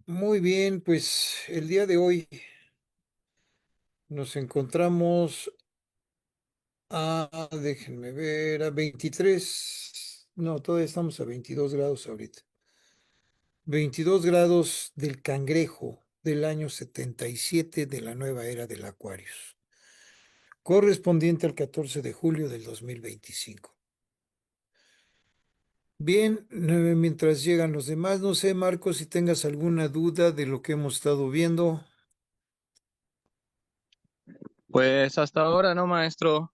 Muy bien, pues el día de hoy nos encontramos déjenme ver, a 23, no, todavía estamos a 22 grados ahorita. 22 grados del Cangrejo del año 77 de la nueva era del Aquarius, correspondiente al 14 de julio del 2025. Bien, mientras llegan los demás, no sé, Marcos, si tengas alguna duda de lo que hemos estado viendo. Pues hasta ahora no, maestro.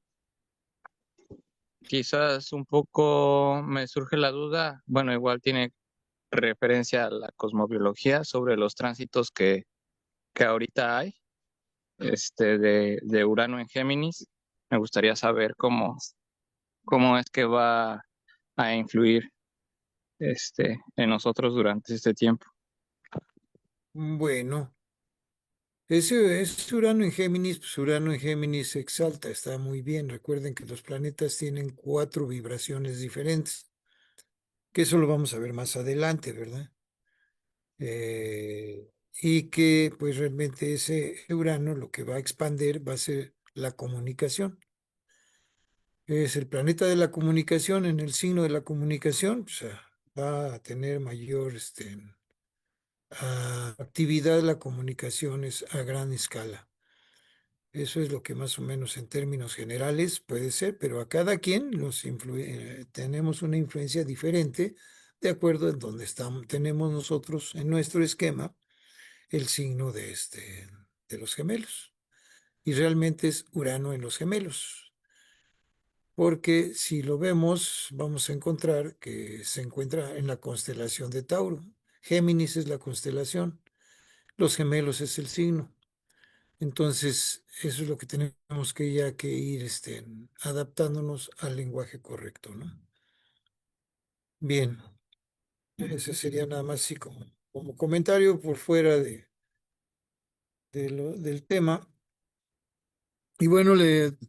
Quizás un poco me surge la duda. Bueno, igual tiene referencia a la cosmobiología sobre los tránsitos que ahorita hay, de Urano en Géminis. Me gustaría saber cómo es que va a influir, en nosotros durante este tiempo. Bueno. Ese Urano en Géminis, pues Urano en Géminis se exalta, está muy bien. Recuerden que los planetas tienen cuatro vibraciones diferentes, que eso lo vamos a ver más adelante, ¿verdad? Y que pues realmente ese Urano lo que va a expandir va a ser la comunicación. Es el planeta de la comunicación, en el signo de la comunicación, pues, va a tener mayor actividad la comunicación es a gran escala. Eso es lo que más o menos en términos generales puede ser, pero a cada quien tenemos una influencia diferente de acuerdo en donde estamos, tenemos nosotros en nuestro esquema el signo de los gemelos. Y realmente es Urano en los gemelos, porque si lo vemos, vamos a encontrar que se encuentra en la constelación de Tauro. Géminis es la constelación, los gemelos es el signo. Entonces, eso es lo que tenemos que ya que ir adaptándonos al lenguaje correcto, ¿no? Bien, ese sería nada más así como comentario por fuera del tema. Y bueno,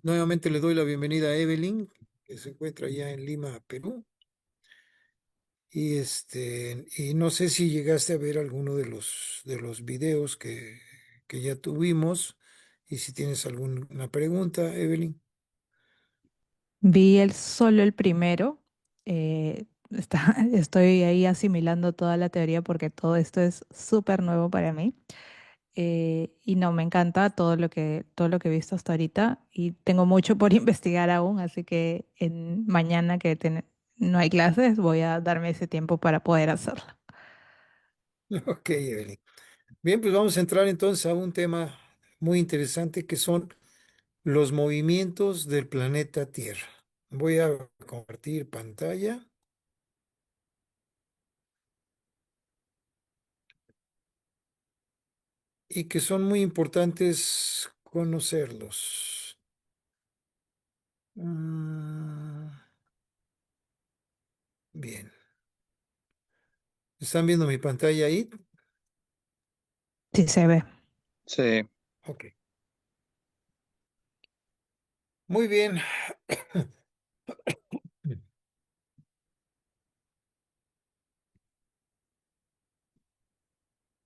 nuevamente le doy la bienvenida a Evelyn, que se encuentra ya en Lima, Perú. Y no sé si llegaste a ver alguno de los videos que ya tuvimos y si tienes alguna pregunta, Evelyn. Vi solo el primero. Estoy ahí asimilando toda la teoría porque todo esto es súper nuevo para mí. Y no, me encanta todo lo que he visto hasta ahorita y tengo mucho por investigar aún, así que mañana no hay clases, voy a darme ese tiempo para poder hacerlo. Ok, Evelyn. Bien, pues vamos a entrar entonces a un tema muy interesante que son los movimientos del planeta Tierra. Voy a compartir pantalla y que son muy importantes conocerlos. Mm, Bien, ¿están viendo mi pantalla ahí? Sí, se ve. Sí, Ok, muy bien.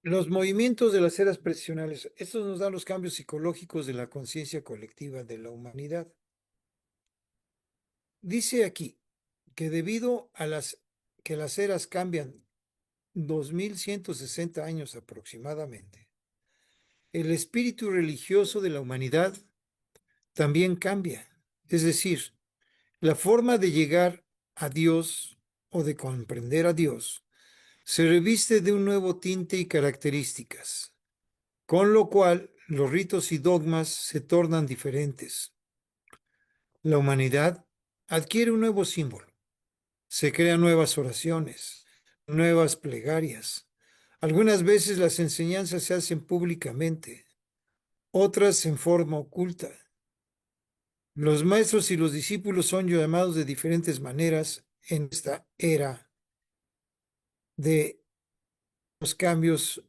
Los movimientos de las eras presisionales, estos nos dan los cambios psicológicos de la conciencia colectiva de la humanidad. Dice aquí que debido a que las eras cambian 2160 años aproximadamente, el espíritu religioso de la humanidad también cambia. Es decir, la forma de llegar a Dios o de comprender a Dios se reviste de un nuevo tinte y características, con lo cual los ritos y dogmas se tornan diferentes. La humanidad adquiere un nuevo símbolo. Se crean nuevas oraciones, nuevas plegarias. Algunas veces las enseñanzas se hacen públicamente, otras en forma oculta. Los maestros y los discípulos son llamados de diferentes maneras en esta era de los cambios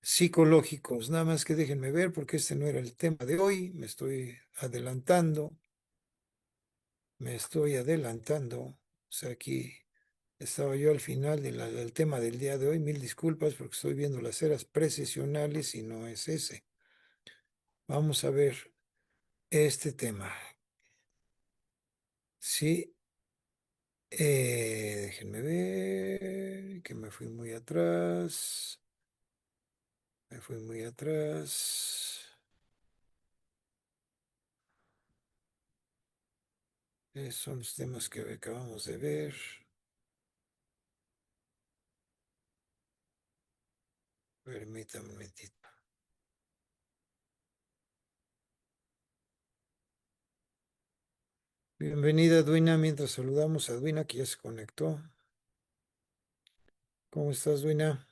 psicológicos. Nada más que déjenme ver porque este no era el tema de hoy. Me estoy adelantando. O sea, aquí. Estaba yo al final del tema del día de hoy. Mil disculpas porque estoy viendo las eras precesionales y no es ese. Vamos a ver este tema. Sí, déjenme ver, que me fui muy atrás. Me fui muy atrás. Son los temas que acabamos de ver. Permítame un momentito. Bienvenida, Duina, mientras saludamos a Duina, que ya se conectó. ¿Cómo estás, Duina?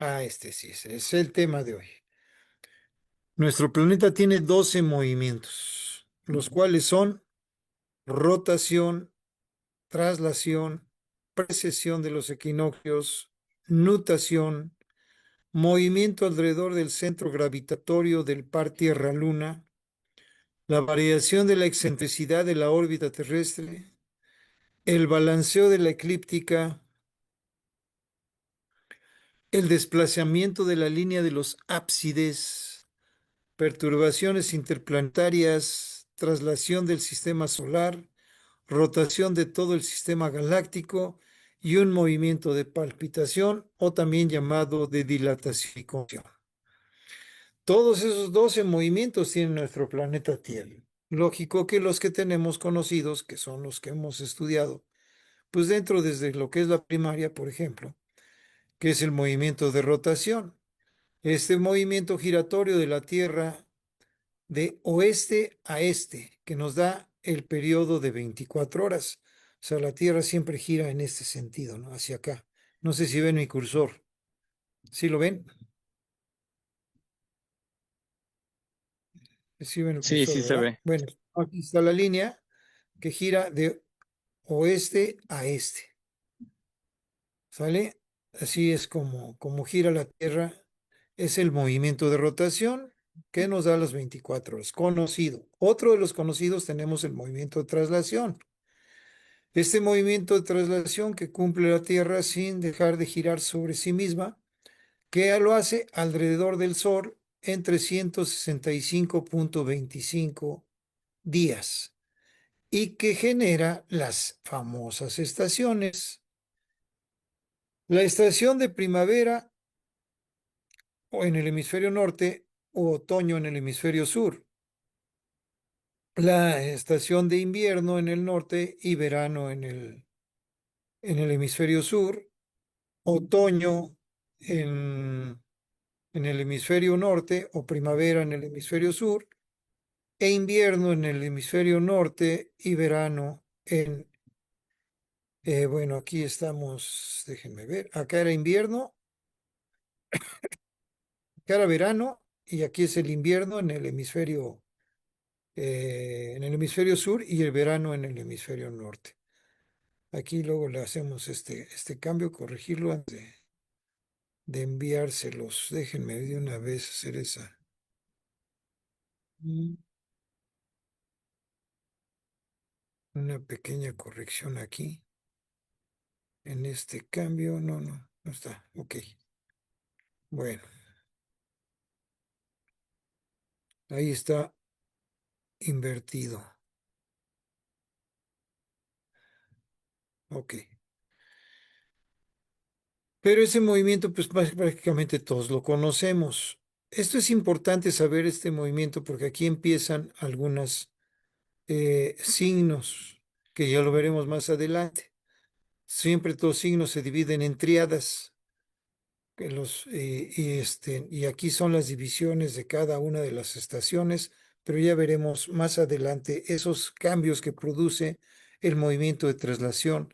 Ah, este sí, ese es el tema de hoy. Nuestro planeta tiene 12 movimientos, los cuales son rotación, traslación, precesión de los equinoccios, nutación, movimiento alrededor del centro gravitatorio del par Tierra-Luna, la variación de la excentricidad de la órbita terrestre, el balanceo de la eclíptica, el desplazamiento de la línea de los ábsides, perturbaciones interplanetarias, traslación del sistema solar, rotación de todo el sistema galáctico y un movimiento de palpitación o también llamado de dilatación y contracción. Todos esos 12 movimientos tiene nuestro planeta Tierra. Lógico que los que tenemos conocidos, que son los que hemos estudiado, pues dentro desde lo que es la primaria, por ejemplo, que es el movimiento de rotación. Este movimiento giratorio de la Tierra de oeste a este, que nos da el periodo de 24 horas. O sea, la Tierra siempre gira en este sentido, ¿no? Hacia acá. No sé si ven mi cursor. ¿Sí lo ven? Sí ven el Sí, cursor, sí se ¿verdad? ve. Bueno, aquí está la línea que gira de oeste a este. ¿Sale? Así es como gira la Tierra. Es el movimiento de rotación que nos da las 24 horas. Conocido. Otro de los conocidos tenemos el movimiento de traslación. Este movimiento de traslación que cumple la Tierra sin dejar de girar sobre sí misma, que lo hace alrededor del Sol en 365.25 días y que genera las famosas estaciones. La estación de primavera o en el hemisferio norte o otoño en el hemisferio sur. La estación de invierno en el norte y verano en el hemisferio sur. Otoño en el hemisferio norte o primavera en el hemisferio sur e invierno en el hemisferio norte y verano bueno, aquí estamos, déjenme ver, acá era invierno, acá era verano y aquí es el invierno en el hemisferio sur y el verano en el hemisferio norte. Aquí luego le hacemos este cambio, corregirlo antes de enviárselos. Déjenme de una vez hacer mm, una pequeña corrección aquí. En este cambio, no está. Ok. Bueno, ahí está invertido. Ok. Pero ese movimiento, pues prácticamente todos lo conocemos. Esto es importante saber este movimiento porque aquí empiezan algunos signos que ya lo veremos más adelante. Siempre todos signos se dividen en tríadas. Y aquí son las divisiones de cada una de las estaciones, pero ya veremos más adelante esos cambios que produce el movimiento de traslación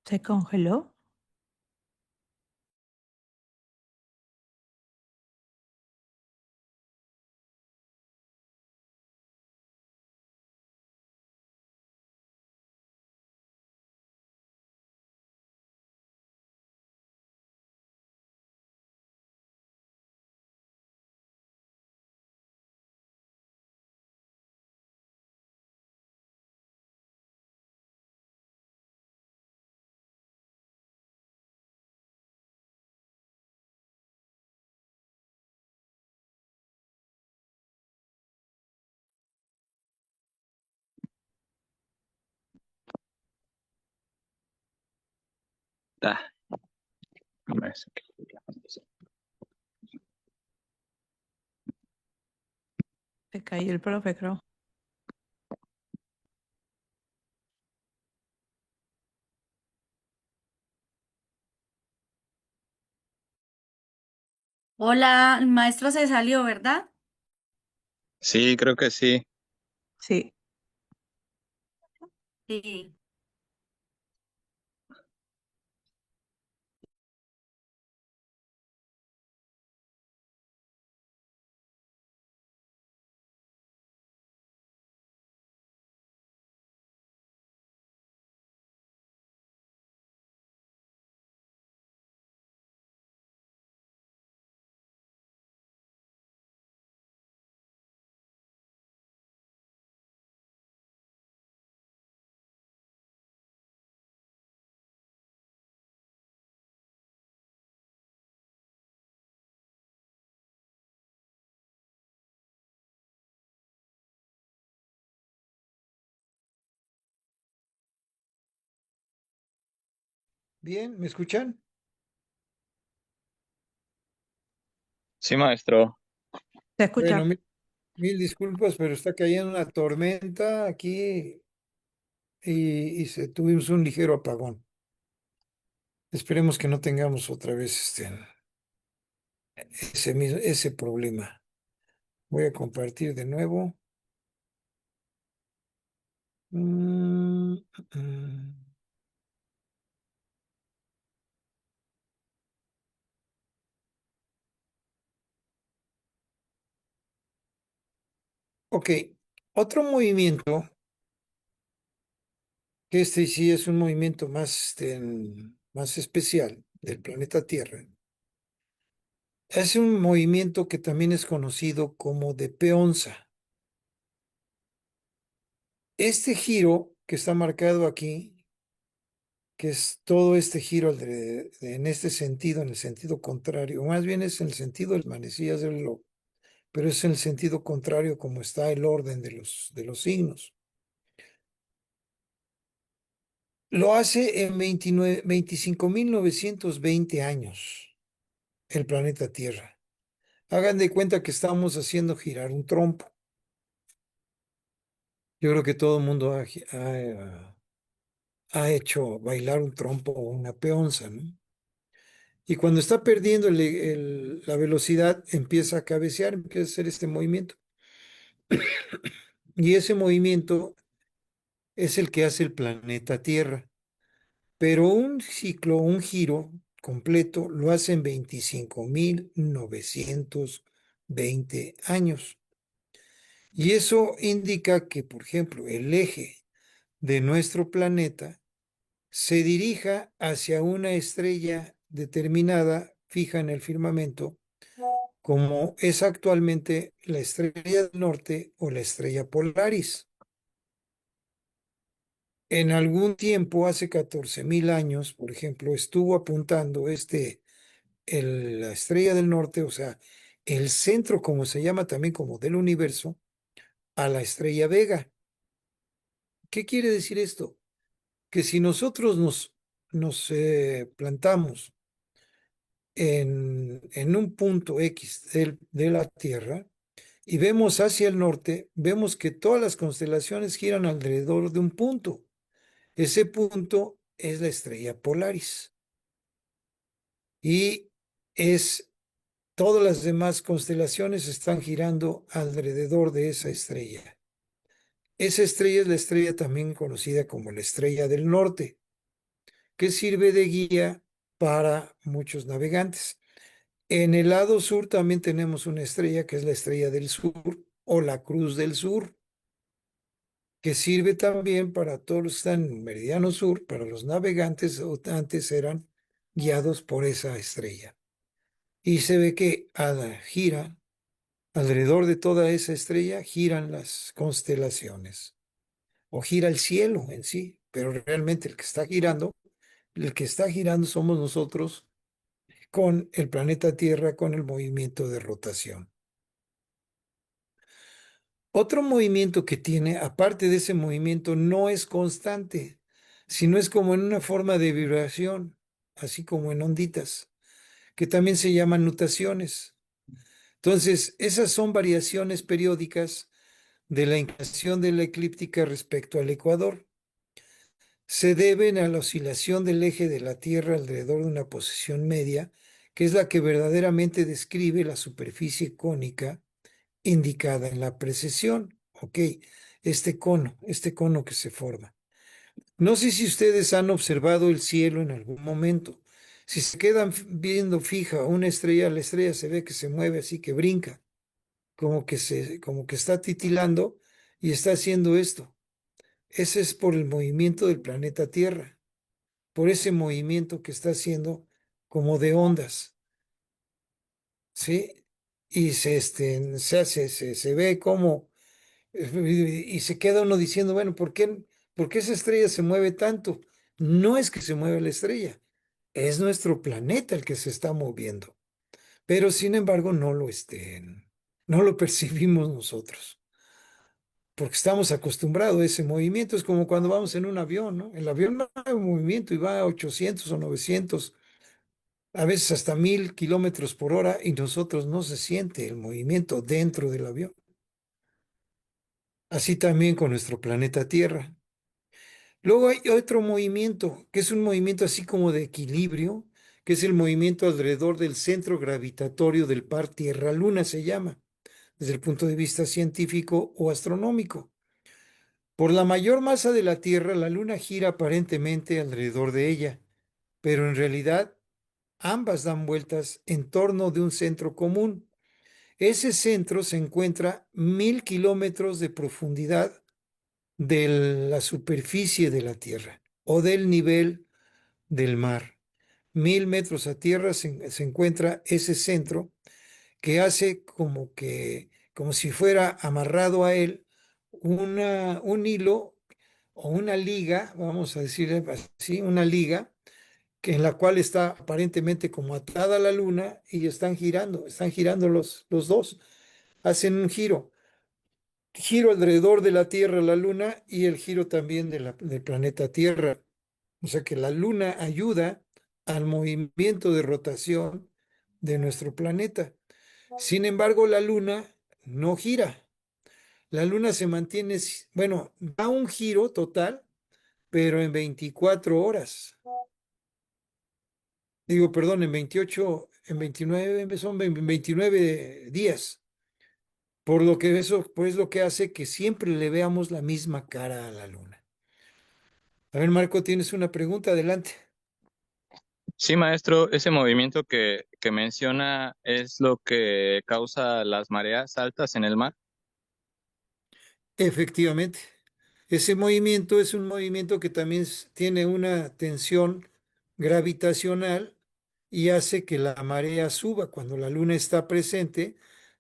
¿Se congeló? Ah, me saqué. Se cayó el profe, creo. Hola, el maestro se salió, ¿verdad? Sí, creo que sí. Sí. Sí. Bien, ¿me escuchan? Sí, maestro. Se Bueno, escucha. mil disculpas, pero está cayendo una tormenta aquí tuvimos un ligero apagón. Esperemos que no tengamos otra vez ese problema. Voy a compartir de nuevo. Mm, mm. Ok, otro movimiento, que este sí es un movimiento más, más especial del planeta Tierra, es un movimiento que también es conocido como de peonza. Este giro que está marcado aquí, que es todo este giro en este sentido, en el sentido contrario, más bien es en el sentido del manecillas del reloj, pero es en el sentido contrario como está el orden de los signos. Lo hace en 25.920 años el planeta Tierra. Hagan de cuenta que estamos haciendo girar un trompo. Yo creo que todo el mundo ha hecho bailar un trompo o una peonza, ¿no? Y cuando está perdiendo la velocidad, empieza a cabecear, empieza a hacer este movimiento. Y ese movimiento es el que hace el planeta Tierra. Pero un ciclo, un giro completo, lo hace en 25.920 años. Y eso indica que, por ejemplo, el eje de nuestro planeta se dirija hacia una estrella determinada, fija en el firmamento, como es actualmente la estrella del norte o la estrella Polaris. En algún tiempo, hace 14.000 años, por ejemplo, estuvo apuntando la estrella del norte, o sea, el centro, como se llama también como del universo, a la estrella Vega. ¿Qué quiere decir esto? Que si nosotros nos plantamos en un punto X de la Tierra y vemos hacia el norte, vemos que todas las constelaciones giran alrededor de un punto. Ese punto es la estrella Polaris y es todas las demás constelaciones están girando alrededor de esa estrella. Esa estrella es la estrella también conocida como la estrella del norte. que sirve de guía para muchos navegantes. En el lado sur también tenemos una estrella que es la estrella del sur o la Cruz del Sur, que sirve también para todos los que están en el meridiano sur, para los navegantes antes eran guiados por esa estrella. Y se ve que gira alrededor de toda esa estrella, giran las constelaciones o gira el cielo en sí, pero realmente el que está girando somos nosotros con el planeta Tierra, con el movimiento de rotación. Otro movimiento que tiene, aparte de ese movimiento, no es constante, sino es como en una forma de vibración, así como en onditas, que también se llaman nutaciones. Entonces, esas son variaciones periódicas de la inclinación de la eclíptica respecto al ecuador. Se deben a la oscilación del eje de la Tierra alrededor de una posición media, que es la que verdaderamente describe la superficie cónica indicada en la precesión. Ok, este cono que se forma. No sé si ustedes han observado el cielo en algún momento. Si se quedan viendo fija una estrella, la estrella se ve que se mueve así, que brinca, como que está titilando y está haciendo esto. Ese es por el movimiento del planeta Tierra, por ese movimiento que está haciendo como de ondas, ¿sí? Y se ve como, y se queda uno diciendo, bueno, por qué esa estrella se mueve tanto? No es que se mueva la estrella, es nuestro planeta el que se está moviendo, pero sin embargo no lo percibimos nosotros, porque estamos acostumbrados a ese movimiento. Es como cuando vamos en un avión, ¿no? El avión va en movimiento y va a 800 o 900, a veces hasta 1000 kilómetros por hora, y nosotros no se siente el movimiento dentro del avión. Así también con nuestro planeta Tierra. Luego hay otro movimiento, que es un movimiento así como de equilibrio, que es el movimiento alrededor del centro gravitatorio del par Tierra-Luna, se llama, desde el punto de vista científico o astronómico. Por la mayor masa de la Tierra, la Luna gira aparentemente alrededor de ella, pero en realidad ambas dan vueltas en torno de un centro común. Ese centro se encuentra 1000 kilómetros de profundidad de la superficie de la Tierra o del nivel del mar. 1000 metros a tierra se encuentra ese centro que hace como si fuera amarrado a él un hilo o una liga, vamos a decir así, una liga en la cual está aparentemente como atada a la luna y están girando los dos, hacen un giro alrededor de la Tierra, la luna, y el giro también del planeta Tierra. O sea que la luna ayuda al movimiento de rotación de nuestro planeta. Sin embargo, la luna no gira. La luna se mantiene, bueno, da un giro total, pero en 24 horas. Digo, perdón, en 28, en 29, son 29 días. Por lo que eso, pues lo que hace que siempre le veamos la misma cara a la luna. A ver, Marco, tienes una pregunta, adelante. Sí, maestro, ese movimiento que menciona es lo que causa las mareas altas en el mar. Efectivamente, ese movimiento es un movimiento que también tiene una tensión gravitacional y hace que la marea suba. Cuando la luna está presente,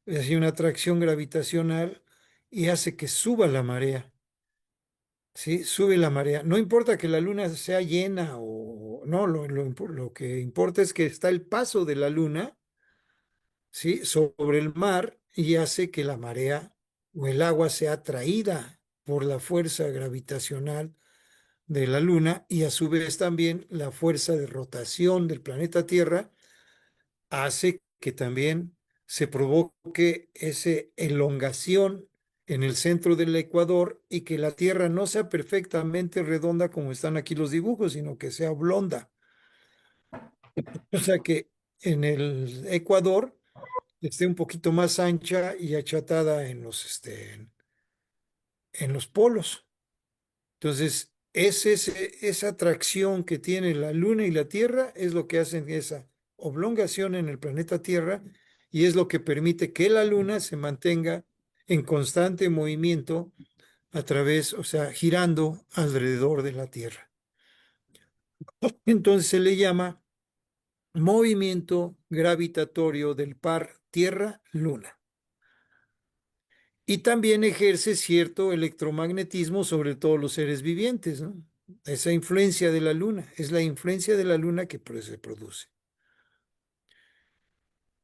hay una atracción gravitacional y hace que suba la marea. Sí, sube la marea. No importa que la luna sea llena o no, lo que importa es que está el paso de la luna, ¿sí?, sobre el mar y hace que la marea o el agua sea atraída por la fuerza gravitacional de la luna y a su vez también la fuerza de rotación del planeta Tierra hace que también se provoque esa elongación en el centro del ecuador y que la Tierra no sea perfectamente redonda como están aquí los dibujos, sino que sea oblonga. O sea que en el ecuador esté un poquito más ancha y achatada en los polos. Entonces, esa atracción que tiene la Luna y la Tierra es lo que hacen esa oblongación en el planeta Tierra y es lo que permite que la Luna se mantenga en constante movimiento a través, o sea, girando alrededor de la Tierra. Entonces se le llama movimiento gravitatorio del par Tierra-Luna. Y también ejerce cierto electromagnetismo sobre todos los seres vivientes, ¿no? Esa influencia de la Luna, es la influencia de la Luna que se produce.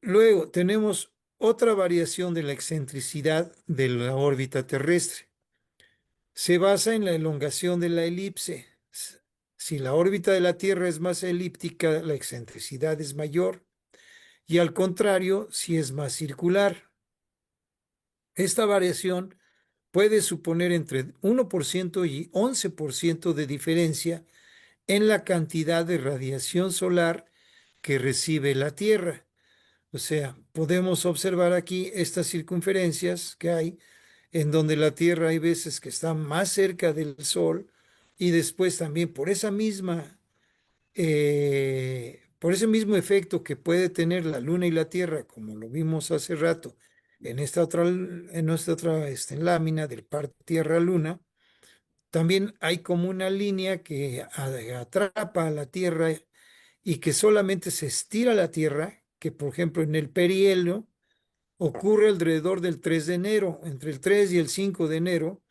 Luego tenemos otra variación de la excentricidad de la órbita terrestre. Se basa en la elongación de la elipse. Si la órbita de la Tierra es más elíptica, la excentricidad es mayor, y al contrario, si es más circular. Esta variación puede suponer entre 1% y 11% de diferencia en la cantidad de radiación solar que recibe la Tierra. O sea, podemos observar aquí estas circunferencias que hay, en donde la Tierra hay veces que está más cerca del Sol y después también por ese mismo efecto que puede tener la Luna y la Tierra, como lo vimos hace rato en nuestra otra lámina del par Tierra-Luna, también hay como una línea que atrapa a la Tierra y que solamente se estira la Tierra, que por ejemplo en el perihelio ocurre alrededor del 3 de enero, entre el 3 y el 5 de enero,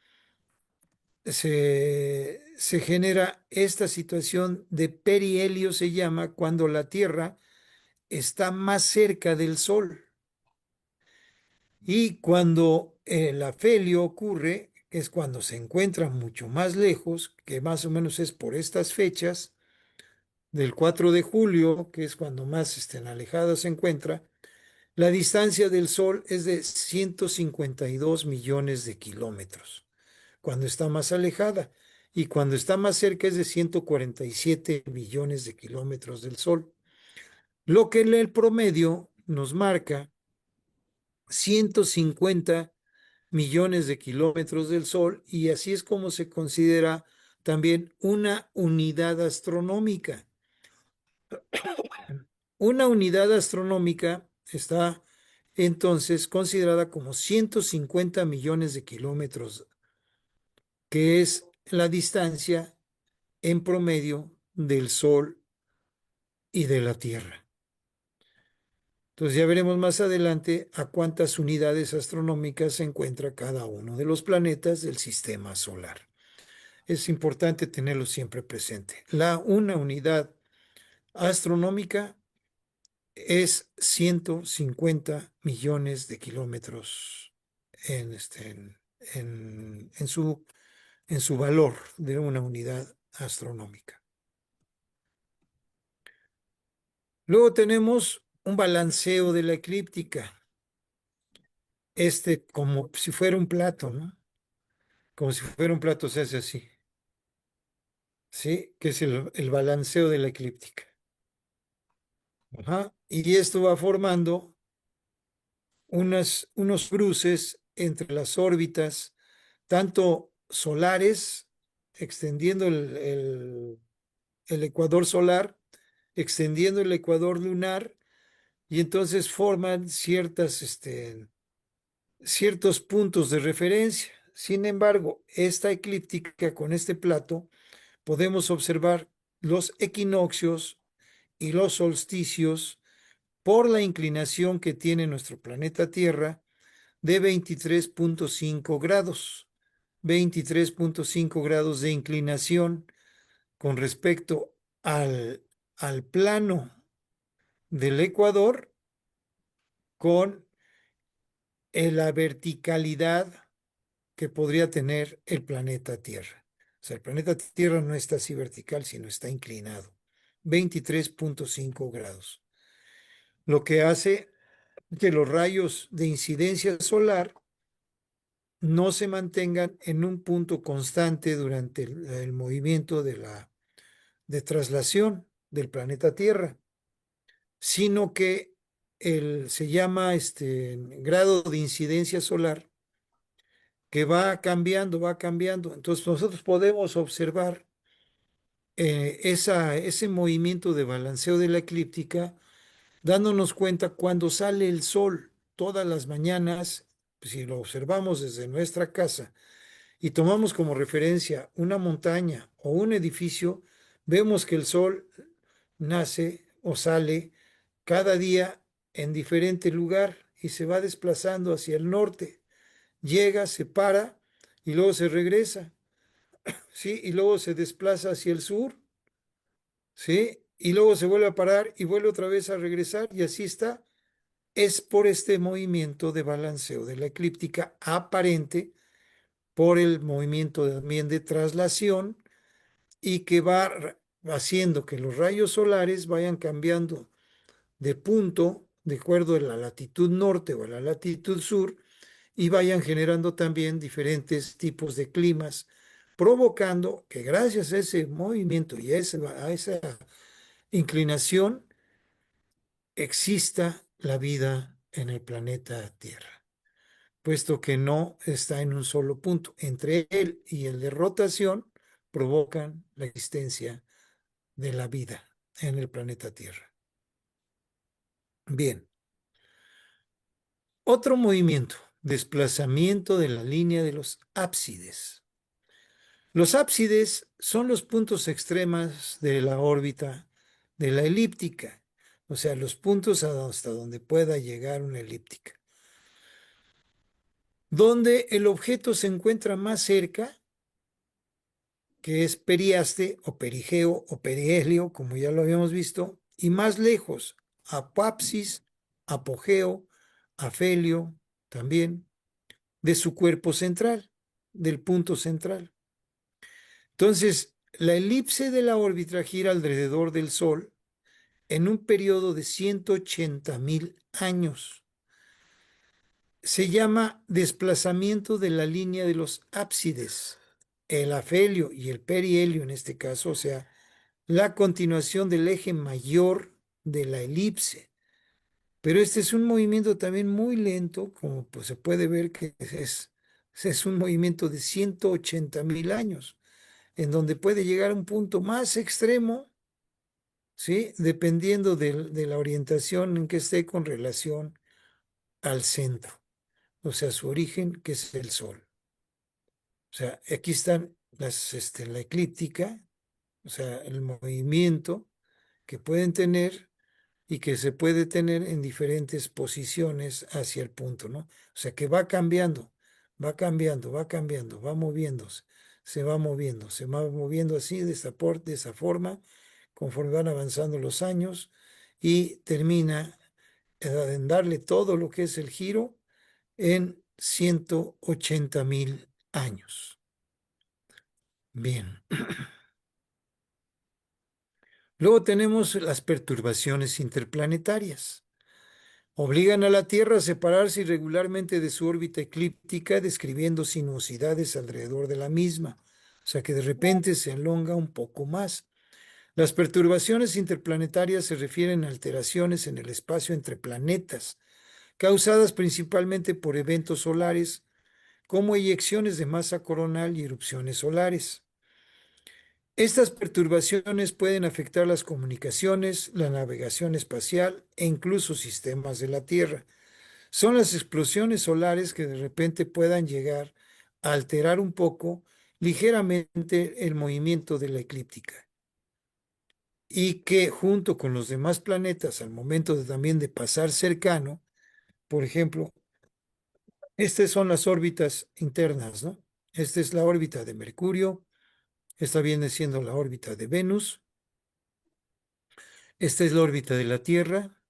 se genera esta situación de perihelio, se llama, cuando la Tierra está más cerca del Sol. Y cuando el afelio ocurre, es cuando se encuentra mucho más lejos, que más o menos es por estas fechas, del 4 de julio, que es cuando más alejada se encuentra, la distancia del Sol es de 152 millones de kilómetros, cuando está más alejada, y cuando está más cerca es de 147 millones de kilómetros del Sol, lo que en el promedio nos marca 150 millones de kilómetros del Sol, y así es como se considera también una unidad astronómica. Una unidad astronómica está entonces considerada como 150 millones de kilómetros, que es la distancia en promedio del Sol y de la Tierra. Entonces ya veremos más adelante a cuántas unidades astronómicas se encuentra cada uno de los planetas del sistema solar. Es importante tenerlo siempre presente. Una unidad astronómica es 150 millones de kilómetros en su valor de una unidad astronómica. Luego tenemos un balanceo de la eclíptica. Como si fuera un plato, ¿no? Como si fuera un plato se hace así. ¿Sí? Que es el balanceo de la eclíptica. Ajá. Y esto va formando unos cruces entre las órbitas, tanto solares, extendiendo el ecuador solar, extendiendo el ecuador lunar, y entonces forman ciertos puntos de referencia. Sin embargo, esta eclíptica con este plato, podemos observar los equinoccios y los solsticios por la inclinación que tiene nuestro planeta Tierra de 23.5 grados. 23.5 grados de inclinación con respecto al plano del Ecuador con la verticalidad que podría tener el planeta Tierra. O sea, el planeta Tierra no está así vertical, sino está inclinado. 23.5 grados. Lo que hace que los rayos de incidencia solar no se mantengan en un punto constante durante el movimiento de traslación del planeta Tierra, sino que se llama grado de incidencia solar, que va cambiando, va cambiando. Entonces nosotros podemos observar ese movimiento de balanceo de la eclíptica, dándonos cuenta cuando sale el sol todas las mañanas, si lo observamos desde nuestra casa y tomamos como referencia una montaña o un edificio, vemos que el sol nace o sale cada día en diferente lugar y se va desplazando hacia el norte. Llega, se para y luego se regresa, ¿sí? Y luego se desplaza hacia el sur, ¿sí? Y luego se vuelve a parar y vuelve otra vez a regresar y así está. Es por este movimiento de balanceo de la eclíptica aparente, por el movimiento también de traslación y que va haciendo que los rayos solares vayan cambiando de punto de acuerdo a la latitud norte o a la latitud sur y vayan generando también diferentes tipos de climas, provocando que gracias a ese movimiento y a esa inclinación exista la vida en el planeta Tierra, puesto que no está en un solo punto. Entre él y el de rotación provocan la existencia de la vida en el planeta Tierra. Bien. Otro movimiento, desplazamiento de la línea de los ábsides. Los ábsides son los puntos extremos de la órbita de la elíptica, o sea, los puntos hasta donde pueda llegar una elíptica. Donde el objeto se encuentra más cerca, que es periaste o perigeo o perihelio, como ya lo habíamos visto, y más lejos, apoapsis, apogeo, afelio, también, de su cuerpo central, del punto central. Entonces, la elipse de la órbita gira alrededor del Sol en un periodo de 180.000 años. Se llama desplazamiento de la línea de los ábsides, el afelio y el perihelio en este caso, o sea, la continuación del eje mayor de la elipse. Pero este es un movimiento también muy lento, como pues se puede ver que es un movimiento de 180.000 años, en donde puede llegar a un punto más extremo, ¿sí? Dependiendo de la orientación en que esté con relación al centro, o sea, su origen, que es el Sol. O sea, aquí están la eclíptica, o sea, el movimiento que pueden tener y que se puede tener en diferentes posiciones hacia el punto, ¿no? O sea, que va cambiando, va cambiando, va cambiando, va moviéndose, se va moviendo así, de esa forma, conforme van avanzando los años y termina en darle todo lo que es el giro en 180.000 años. Bien. Luego tenemos las perturbaciones interplanetarias. Obligan a la Tierra a separarse irregularmente de su órbita eclíptica, describiendo sinuosidades alrededor de la misma, o sea que de repente se elonga un poco más. Las perturbaciones interplanetarias se refieren a alteraciones en el espacio entre planetas, causadas principalmente por eventos solares, como eyecciones de masa coronal y erupciones solares. Estas perturbaciones pueden afectar las comunicaciones, la navegación espacial e incluso sistemas de la Tierra. Son las explosiones solares que de repente puedan llegar a alterar un poco, ligeramente, el movimiento de la eclíptica. Y que junto con los demás planetas, al momento también de pasar cercano, por ejemplo, estas son las órbitas internas, ¿no? Esta es la órbita de Mercurio, esta viene siendo la órbita de Venus, esta es la órbita de la Tierra,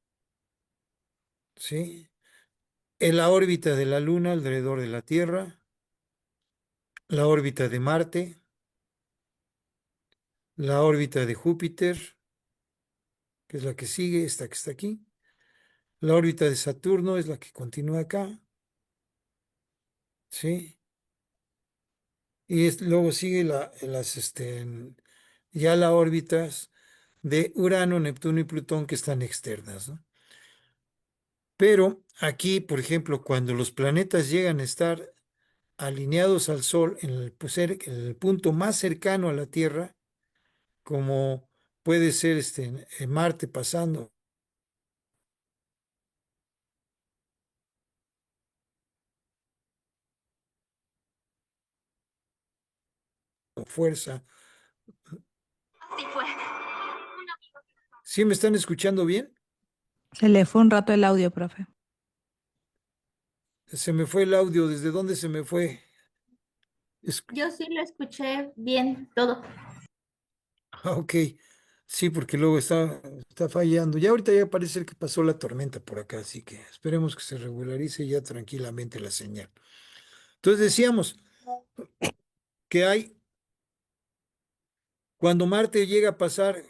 ¿sí? En la órbita de la Luna alrededor de la Tierra, la órbita de Marte, la órbita de Júpiter, que es la que sigue, esta que está aquí, la órbita de Saturno es la que continúa acá, ¿sí? Y luego sigue ya las órbitas de Urano, Neptuno y Plutón que están externas, ¿no? Pero aquí, por ejemplo, cuando los planetas llegan a estar alineados al Sol en el punto más cercano a la Tierra, como puede ser en Marte pasando con fuerza. Así fue. ¿Sí me están escuchando bien? Se le fue un rato el audio, profe. Se me fue el audio. ¿Desde dónde se me fue? Es- Yo sí lo escuché bien todo. ok. Sí, porque luego está fallando. Ya ahorita ya parece que pasó la tormenta por acá, así que esperemos que se regularice ya tranquilamente la señal. Entonces decíamos que cuando Marte llega a pasar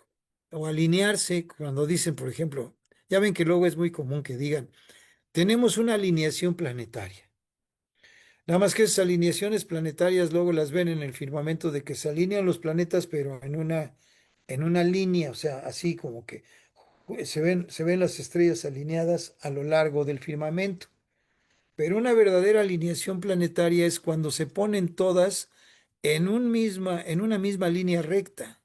o alinearse, cuando dicen, por ejemplo, ya ven que luego es muy común que digan, tenemos una alineación planetaria. Nada más que esas alineaciones planetarias luego las ven en el firmamento de que se alinean los planetas, pero en una línea, o sea, así como que se ven las estrellas alineadas a lo largo del firmamento. Pero una verdadera alineación planetaria es cuando se ponen todas en una misma línea recta.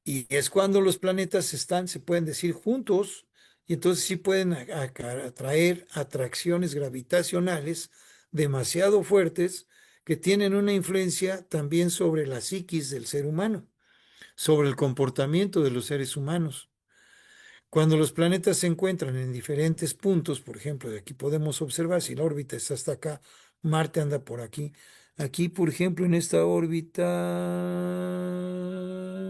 Y es cuando los planetas se pueden decir, juntos, y entonces sí pueden atraer atracciones gravitacionales demasiado fuertes que tienen una influencia también sobre la psiquis del ser humano, sobre el comportamiento de los seres humanos. Cuando los planetas se encuentran en diferentes puntos, por ejemplo, de aquí podemos observar si la órbita está hasta acá, Marte anda por aquí. Aquí, por ejemplo, en esta órbita,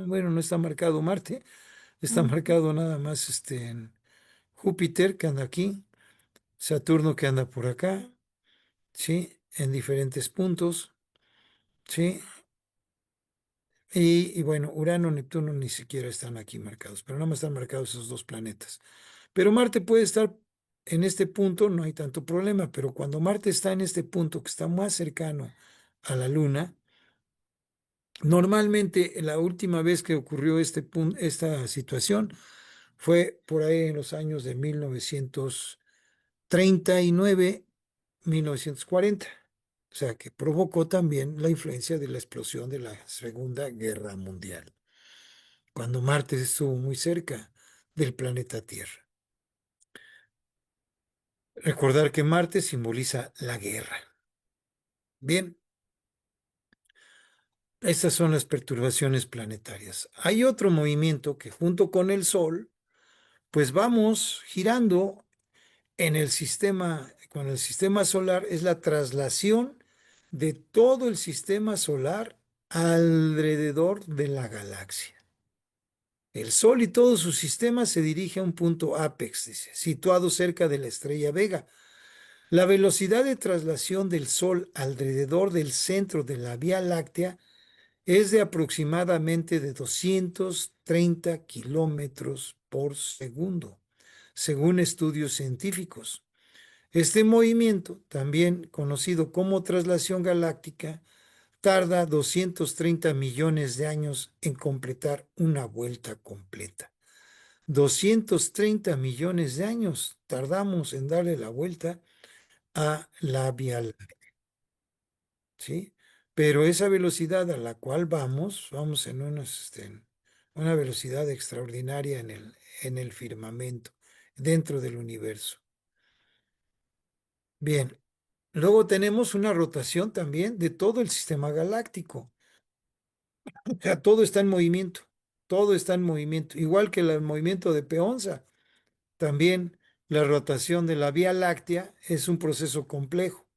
bueno, no está marcado Marte, está marcado nada más en Júpiter que anda aquí, Saturno que anda por acá, ¿sí? En diferentes puntos, ¿sí? Y bueno, Urano, Neptuno ni siquiera están aquí marcados, pero nada más están marcados esos dos planetas. Pero Marte puede estar en este punto, no hay tanto problema, pero cuando Marte está en este punto que está más cercano a la Luna, normalmente la última vez que ocurrió esta situación fue por ahí en los años de 1939, 1940. O sea, que provocó también la influencia de la explosión de la Segunda Guerra Mundial, cuando Marte estuvo muy cerca del planeta Tierra. Recordar que Marte simboliza la guerra. Bien, estas son las perturbaciones planetarias. Hay otro movimiento que junto con el Sol, pues vamos girando con el sistema solar, es la traslación de todo el sistema solar alrededor de la galaxia. El Sol y todo su sistema se dirige a un punto ápex, dice, situado cerca de la estrella Vega. La velocidad de traslación del Sol alrededor del centro de la Vía Láctea es de aproximadamente de 230 kilómetros por segundo, según estudios científicos. Este movimiento, también conocido como traslación galáctica, tarda 230 millones de años en completar una vuelta completa. 230 millones de años tardamos en darle la vuelta a la Vía Láctea, ¿sí? Pero esa velocidad a la cual vamos en una velocidad extraordinaria en el firmamento, dentro del universo. Bien, luego tenemos una rotación también de todo el sistema galáctico. O sea, todo está en movimiento, todo está en movimiento, igual que el movimiento de Peonza. También la rotación de la Vía Láctea es un proceso complejo.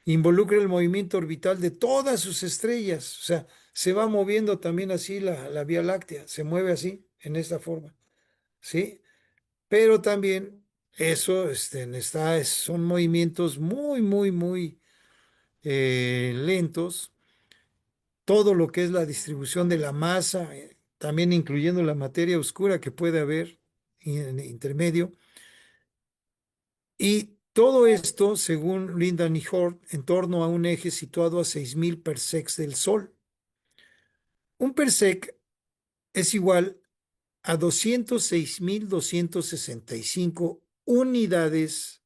Involucra el movimiento orbital de todas sus estrellas. O sea, se va moviendo también así la Vía Láctea, se mueve así, en esta forma, ¿sí? Pero también eso son movimientos muy, muy, muy lentos. Todo lo que es la distribución de la masa, también incluyendo la materia oscura que puede haber en intermedio. Y todo esto, según Lindan y Hort, en torno a un eje situado a 6.000 parsecs del Sol. Un parsec es igual a 206.265 unidades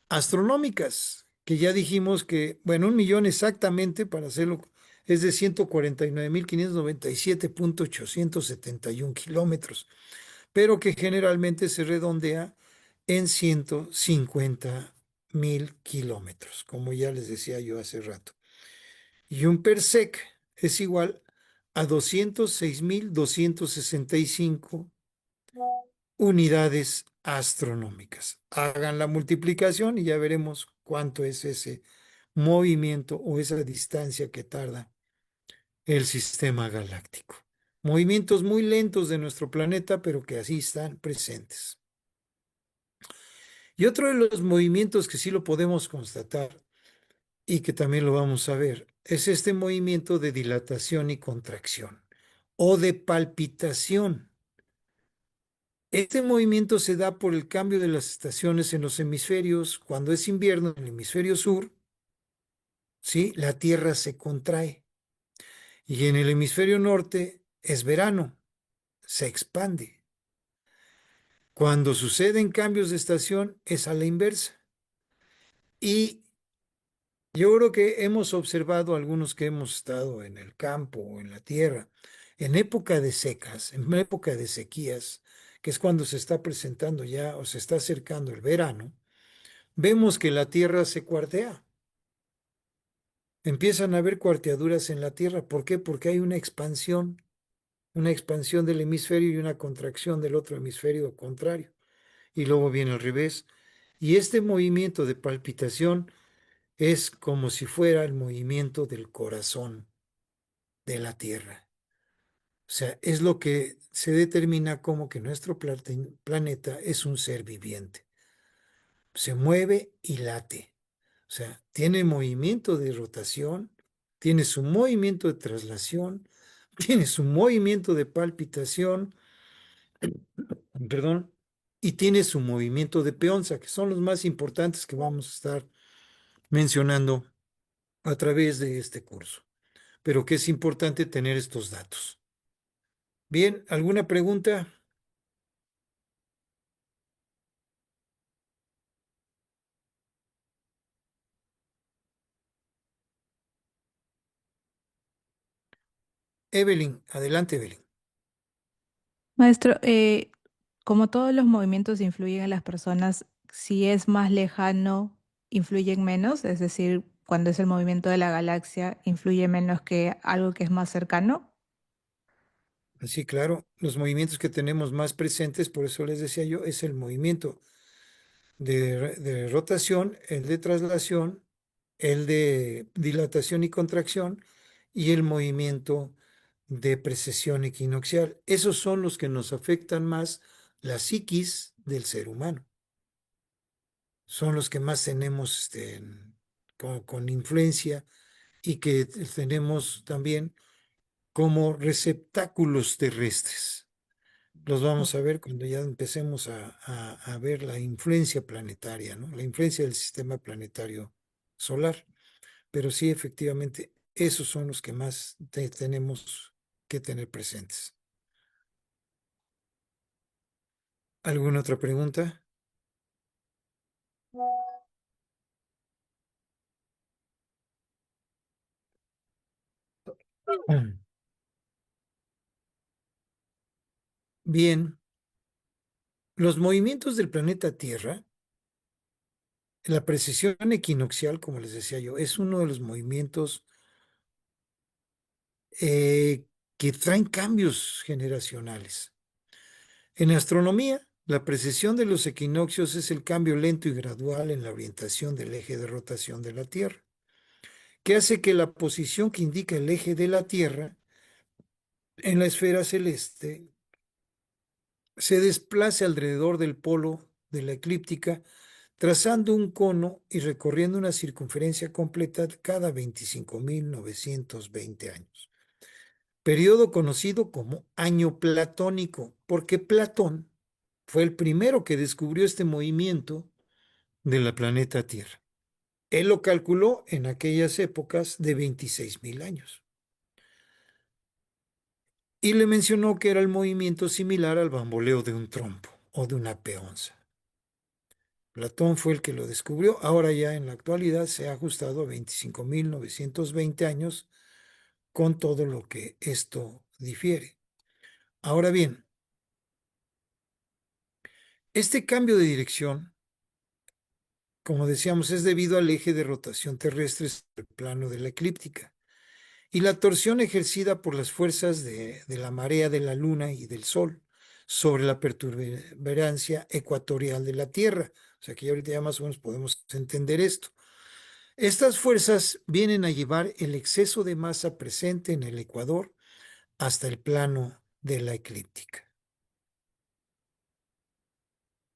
astronómicas, que ya dijimos que, bueno, 1 millón exactamente, para hacerlo es de 149.597.871 kilómetros, pero que generalmente se redondea en 150.000 kilómetros, como ya les decía yo hace rato. Y un parsec es igual a 206.265 unidades astronómicas. Hagan la multiplicación y ya veremos cuánto es ese movimiento o esa distancia que tarda el sistema galáctico. Movimientos muy lentos de nuestro planeta, pero que así están presentes. Y otro de los movimientos que sí lo podemos constatar y que también lo vamos a ver es este movimiento de dilatación y contracción o de palpitación. Este movimiento se da por el cambio de las estaciones en los hemisferios. Cuando es invierno en el hemisferio sur, ¿sí? La Tierra se contrae. Y en el hemisferio norte es verano, se expande. Cuando suceden cambios de estación es a la inversa. Y yo creo que hemos observado algunos que hemos estado en el campo o en la tierra, en época de secas, en época de sequías, que es cuando se está presentando ya o se está acercando el verano, vemos que la tierra se cuartea. Empiezan a haber cuarteaduras en la tierra. ¿Por qué? Porque hay una expansión del hemisferio y una contracción del otro hemisferio contrario. Y luego viene al revés. Y este movimiento de palpitación es como si fuera el movimiento del corazón de la Tierra. O sea, es lo que se determina como que nuestro planeta es un ser viviente. Se mueve y late. O sea, tiene movimiento de rotación, tiene su movimiento de traslación, tiene su movimiento de palpitación, perdón, y tiene su movimiento de peonza, que son los más importantes que vamos a estar mencionando a través de este curso, pero que es importante tener estos datos. Bien, ¿alguna pregunta? Evelyn, adelante, Evelyn. Maestro, como todos los movimientos influyen en las personas, si es más lejano, influyen menos, es decir, cuando es el movimiento de la galaxia, influye menos que algo que es más cercano. Sí, claro, los movimientos que tenemos más presentes, por eso les decía yo, es el movimiento de rotación, el de traslación, el de dilatación y contracción y el movimiento de precesión equinoccial. Esos son los que nos afectan más la psiquis del ser humano. Son los que más tenemos con influencia y que tenemos también como receptáculos terrestres. Los vamos a ver cuando ya empecemos a ver la influencia planetaria, ¿no? La influencia del sistema planetario solar. Pero sí, efectivamente, esos son los que más tenemos que tener presentes. ¿Alguna otra pregunta? Bien, los movimientos del planeta Tierra, la precesión equinoccial, como les decía yo, es uno de los movimientos que traen cambios generacionales. En astronomía, la precesión de los equinoccios es el cambio lento y gradual en la orientación del eje de rotación de la Tierra, que hace que la posición que indica el eje de la Tierra en la esfera celeste se desplace alrededor del polo de la eclíptica, trazando un cono y recorriendo una circunferencia completa cada 25.920 años. Periodo conocido como año platónico, porque Platón fue el primero que descubrió este movimiento de la planeta Tierra. Él lo calculó en aquellas épocas de 26.000 años. Y le mencionó que era el movimiento similar al bamboleo de un trompo o de una peonza. Platón fue el que lo descubrió. Ahora ya en la actualidad se ha ajustado a 25.920 años con todo lo que esto difiere. Ahora bien, este cambio de dirección, como decíamos, es debido al eje de rotación terrestre sobre el plano de la eclíptica y la torsión ejercida por las fuerzas de la marea de la Luna y del Sol sobre la pertuberancia ecuatorial de la Tierra. O sea que ya ahorita ya más o menos podemos entender esto. Estas fuerzas vienen a llevar el exceso de masa presente en el ecuador hasta el plano de la eclíptica.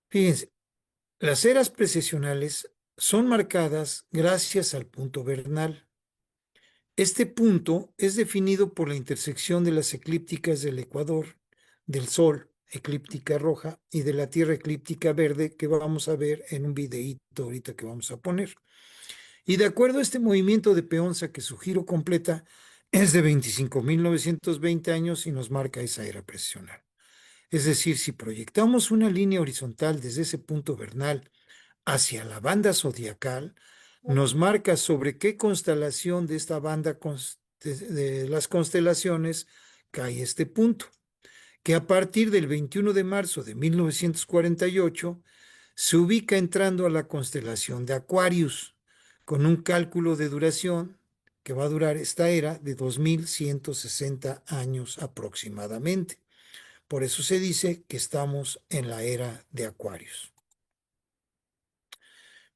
Fíjense, las eras precesionales son marcadas gracias al punto vernal. Este punto es definido por la intersección de las eclípticas del ecuador, del Sol, eclíptica roja, y de la Tierra, eclíptica verde, que vamos a ver en un videíto ahorita que vamos a poner. Y de acuerdo a este movimiento de peonza, que su giro completa es de 25.920 años y nos marca esa era precesional. Es decir, si proyectamos una línea horizontal desde ese punto vernal hacia la banda zodiacal, nos marca sobre qué constelación de esta banda de las constelaciones cae este punto, que a partir del 21 de marzo de 1948 se ubica entrando a la constelación de Aquarius, con un cálculo de duración que va a durar esta era de 2160 años aproximadamente. Por eso se dice que estamos en la era de Aquarius.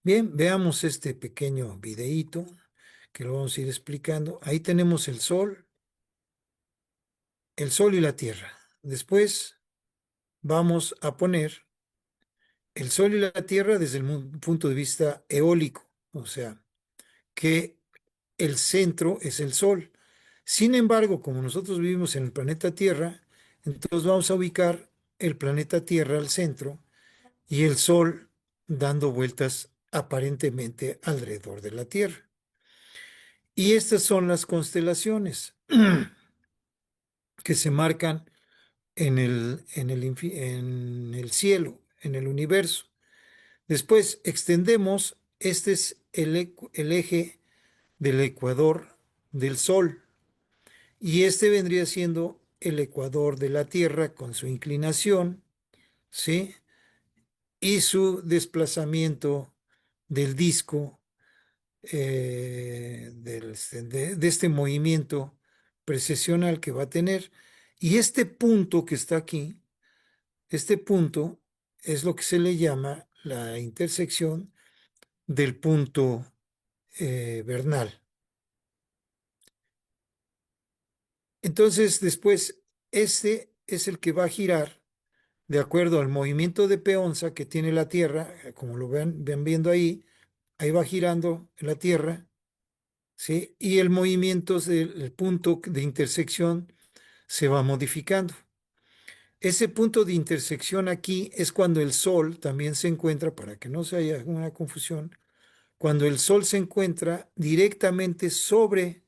Bien, veamos este pequeño videíto que lo vamos a ir explicando. Ahí tenemos el Sol y la Tierra. Después vamos a poner el Sol y la Tierra desde el punto de vista eólico, o sea, que el centro es el Sol. Sin embargo, como nosotros vivimos en el planeta Tierra, entonces vamos a ubicar el planeta Tierra al centro y el Sol dando vueltas aparentemente alrededor de la Tierra. Y estas son las constelaciones que se marcan en el cielo, en el universo. Después extendemos, este es el eje del ecuador del Sol, y este vendría siendo el ecuador de la Tierra con su inclinación, ¿sí? Y su desplazamiento del disco de este movimiento precesional que va a tener. Y este punto que está aquí, este punto es lo que se le llama la intersección del punto vernal. Entonces, después, este es el que va a girar de acuerdo al movimiento de peonza que tiene la Tierra, como lo ven viendo ahí va girando la Tierra, ¿sí? Y el movimiento del punto de intersección se va modificando. Ese punto de intersección aquí es cuando el Sol también se encuentra, para que no se haya una confusión, cuando el Sol se encuentra directamente sobre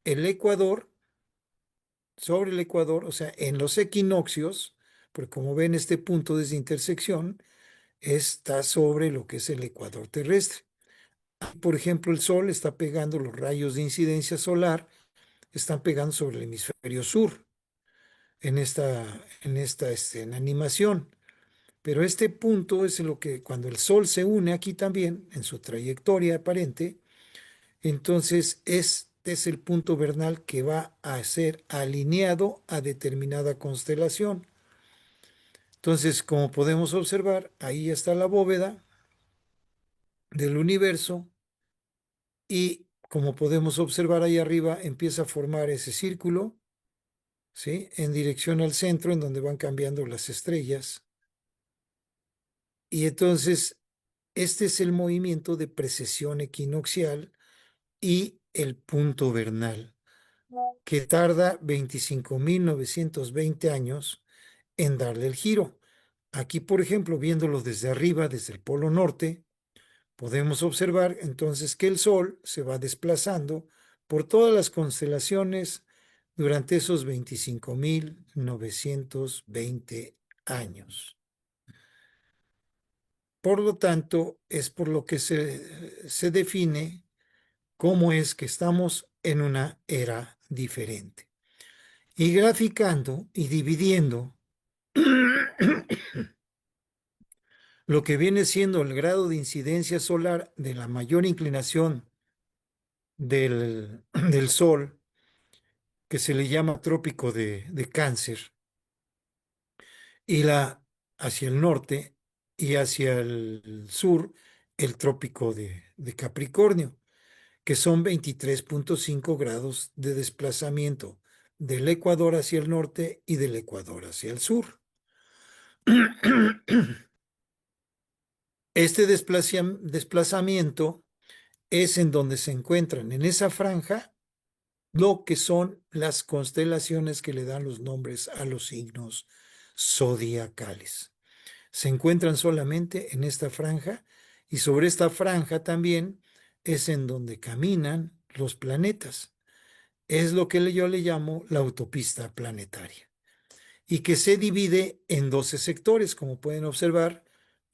el Ecuador, o sea, en los equinoccios, porque como ven este punto desde intersección está sobre lo que es el ecuador terrestre. Por ejemplo, el Sol está pegando los rayos de incidencia solar, están pegando sobre el hemisferio sur en animación. Pero este punto es lo que cuando el Sol se une aquí también en su trayectoria aparente, entonces este es el punto vernal que va a ser alineado a determinada constelación. Entonces, como podemos observar, ahí está la bóveda del universo y como podemos observar ahí arriba, empieza a formar ese círculo, ¿sí? En dirección al centro, en donde van cambiando las estrellas. Y entonces, este es el movimiento de precesión equinoccial y el punto vernal, que tarda 25.920 años en darle el giro. Aquí, por ejemplo, viéndolo desde arriba, desde el polo norte, podemos observar entonces que el Sol se va desplazando por todas las constelaciones durante esos 25.920 años. Por lo tanto, es por lo que se define cómo es que estamos en una era diferente. Y graficando y dividiendo lo que viene siendo el grado de incidencia solar de la mayor inclinación del Sol, que se le llama trópico de Cáncer, y hacia el norte y hacia el sur, el trópico de Capricornio, que son 23.5 grados de desplazamiento del Ecuador hacia el norte y del Ecuador hacia el sur. Este desplazamiento es en donde se encuentran en esa franja lo que son las constelaciones que le dan los nombres a los signos zodiacales. Se encuentran solamente en esta franja y sobre esta franja también es en donde caminan los planetas. Es lo que yo le llamo la autopista planetaria y que se divide en 12 sectores, como pueden observar.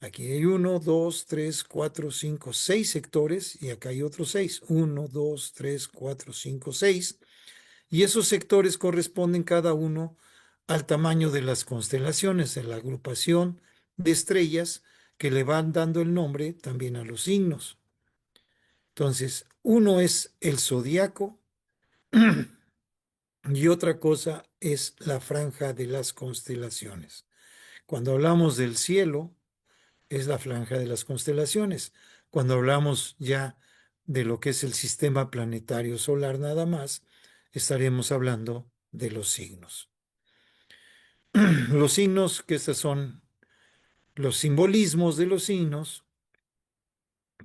Aquí hay 1, 2, 3, 4, 5, 6 sectores y acá hay otros 6. 1, 2, 3, 4, 5, 6. Y esos sectores corresponden cada uno al tamaño de las constelaciones, de la agrupación de estrellas que le van dando el nombre también a los signos. Entonces, uno es el zodiaco y otra cosa es la franja de las constelaciones. Cuando hablamos del cielo, es la franja de las constelaciones. Cuando hablamos ya de lo que es el sistema planetario solar nada más, estaremos hablando de los signos. Los signos, que estos son los simbolismos de los signos,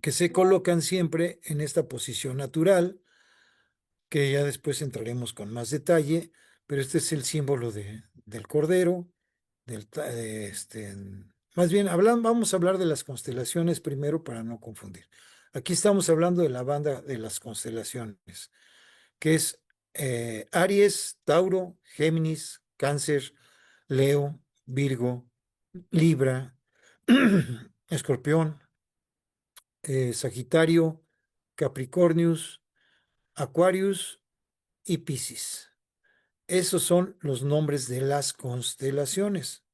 que se colocan siempre en esta posición natural, que ya después entraremos con más detalle, pero este es el símbolo del cordero, más bien vamos a hablar de las constelaciones primero para no confundir. Aquí estamos hablando de la banda de las constelaciones, que es Aries, Tauro, Géminis, Cáncer, Leo, Virgo, Libra, Escorpión, Sagitario, Capricornius, Aquarius y Piscis. Esos son los nombres de las constelaciones.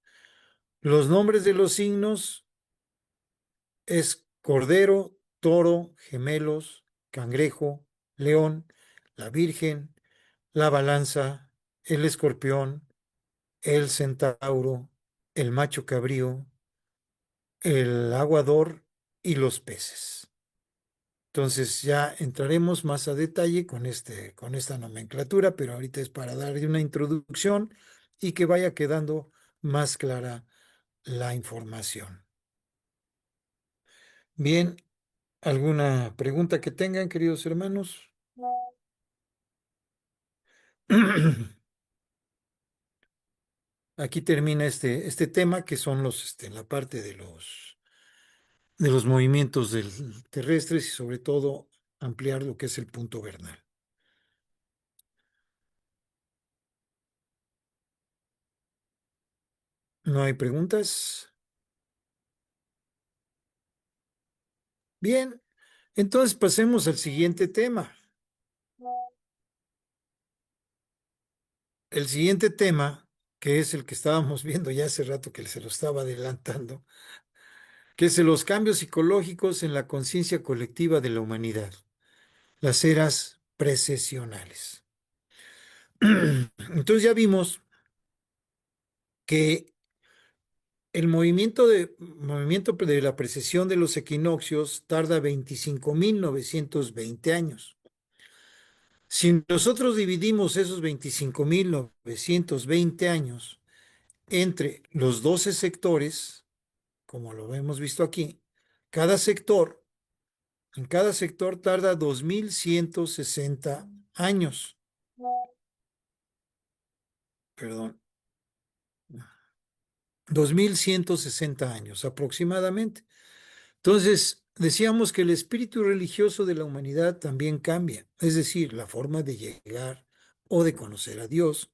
Los nombres de los signos es Cordero, Toro, Gemelos, Cangrejo, León, la Virgen, la Balanza, el Escorpión, el Centauro, el Macho Cabrío, el Aguador y los peces. Entonces ya entraremos más a detalle con esta nomenclatura, pero ahorita es para darle una introducción y que vaya quedando más clara la información. Bien, ¿alguna pregunta que tengan, queridos hermanos? Aquí termina este tema, que son la parte de los movimientos terrestres y sobre todo ampliar lo que es el punto vernal. ¿No hay preguntas? Bien, entonces pasemos al siguiente tema. El siguiente tema, que es el que estábamos viendo ya hace rato, que se lo estaba adelantando, que es los cambios psicológicos en la conciencia colectiva de la humanidad, las eras precesionales. Entonces ya vimos que el movimiento de la precesión de los equinoccios tarda 25.920 años. Si nosotros dividimos esos 25.920 años entre los 12 sectores, como lo hemos visto aquí, en cada sector tarda 2.160 años. Perdón. 2.160 años aproximadamente. Entonces, decíamos que el espíritu religioso de la humanidad también cambia, es decir, la forma de llegar o de conocer a Dios,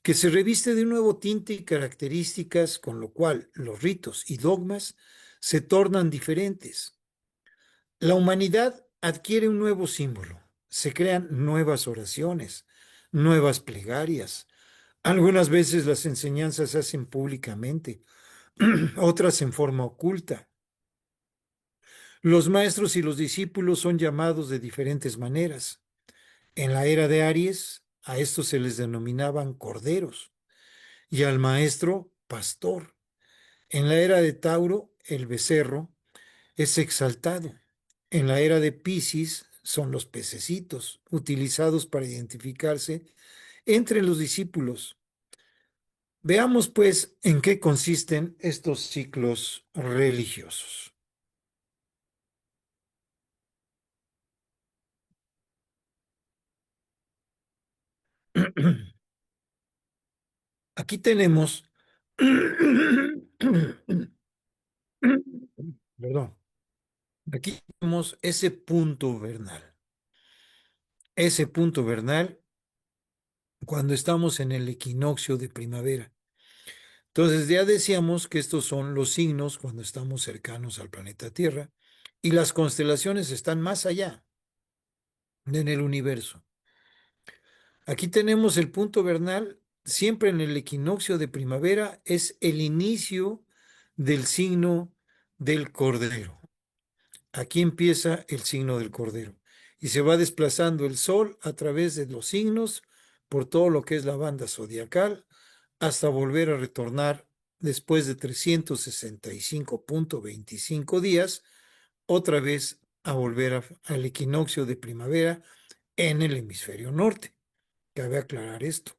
que se reviste de un nuevo tinte y características, con lo cual los ritos y dogmas se tornan diferentes. La humanidad adquiere un nuevo símbolo, se crean nuevas oraciones, nuevas plegarias. Algunas veces las enseñanzas se hacen públicamente, otras en forma oculta. Los maestros y los discípulos son llamados de diferentes maneras. En la era de Aries, a estos se les denominaban corderos y al maestro pastor. En la era de Tauro, el becerro es exaltado. En la era de Piscis son los pececitos, utilizados para identificarse entre los discípulos. Veamos, pues, en qué consisten estos ciclos religiosos. Aquí tenemos, perdón, aquí tenemos ese punto vernal. Ese punto vernal cuando estamos en el equinoccio de primavera. Entonces ya decíamos que estos son los signos cuando estamos cercanos al planeta Tierra y las constelaciones están más allá en el universo. Aquí tenemos el punto vernal, siempre en el equinoccio de primavera, es el inicio del signo del Cordero. Aquí empieza el signo del Cordero y se va desplazando el Sol a través de los signos por todo lo que es la banda zodiacal hasta volver a retornar después de 365.25 días, otra vez a volver al equinoccio de primavera en el hemisferio norte. Cabe aclarar esto.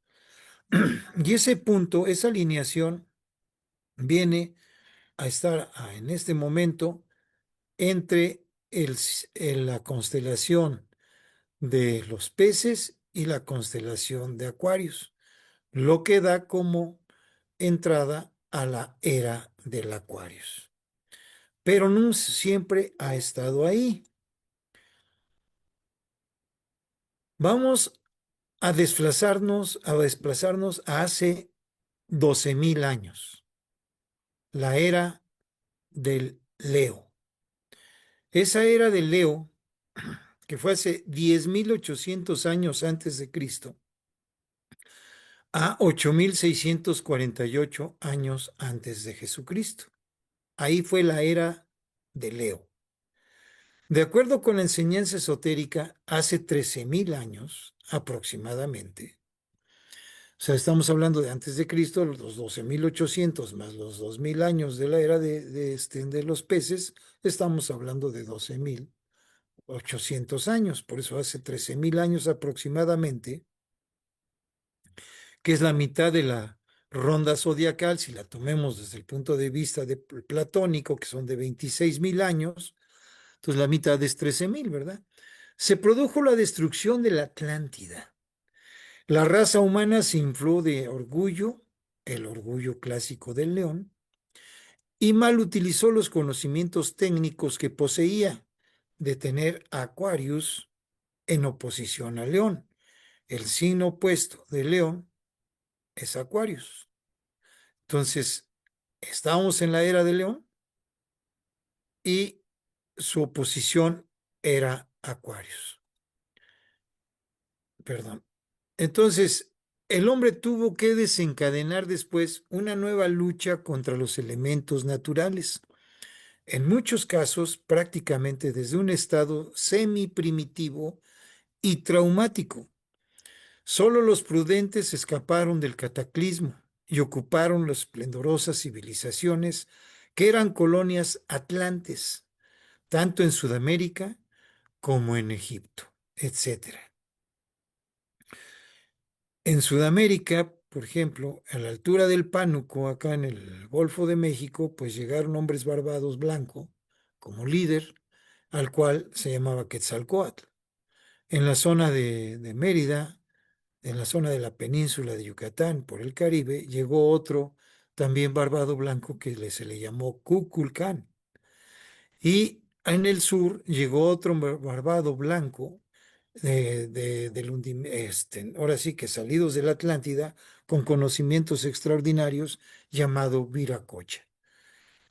Y ese punto, esa alineación, viene a estar en este momento entre la constelación de los peces y la constelación de Acuarios, lo que da como entrada a la era del Acuarios. Pero no siempre ha estado ahí. Vamos a desplazarnos a hace 12,000 años, la era del Leo. Esa era del Leo, que fue hace 10,800 años antes de Cristo, a 8,648 años antes de Jesucristo. Ahí fue la era de Leo. De acuerdo con la enseñanza esotérica, hace 13,000 años aproximadamente, o sea, estamos hablando de antes de Cristo, los 12,800 más los 2,000 años de la era de los peces, estamos hablando de 12,800 años, por eso hace 13,000 años aproximadamente, que es la mitad de la ronda zodiacal, si la tomemos desde el punto de vista de platónico, que son de 26,000 años, entonces la mitad es 13,000, ¿verdad? Se produjo la destrucción de la Atlántida. La raza humana se infló de orgullo, el orgullo clásico del león, y mal utilizó los conocimientos técnicos que poseía de tener a Aquarius en oposición al león. El signo opuesto del león es Aquarius. Entonces, estábamos en la era del león y su oposición era Aquarius. Perdón. Entonces, el hombre tuvo que desencadenar después una nueva lucha contra los elementos naturales. En muchos casos, prácticamente desde un estado semi-primitivo y traumático. Solo los prudentes escaparon del cataclismo y ocuparon las esplendorosas civilizaciones que eran colonias atlantes, tanto en Sudamérica como en Egipto, etc. En Sudamérica, por ejemplo, a la altura del Pánuco, acá en el Golfo de México, pues llegaron hombres barbados blancos como líder, al cual se llamaba Quetzalcóatl. En la zona de Mérida, en la zona de la península de Yucatán, por el Caribe, llegó otro también barbado blanco que se le llamó Kukulcán. Y en el sur llegó otro barbado blanco ahora sí que salidos de la Atlántida, con conocimientos extraordinarios, llamado Viracocha.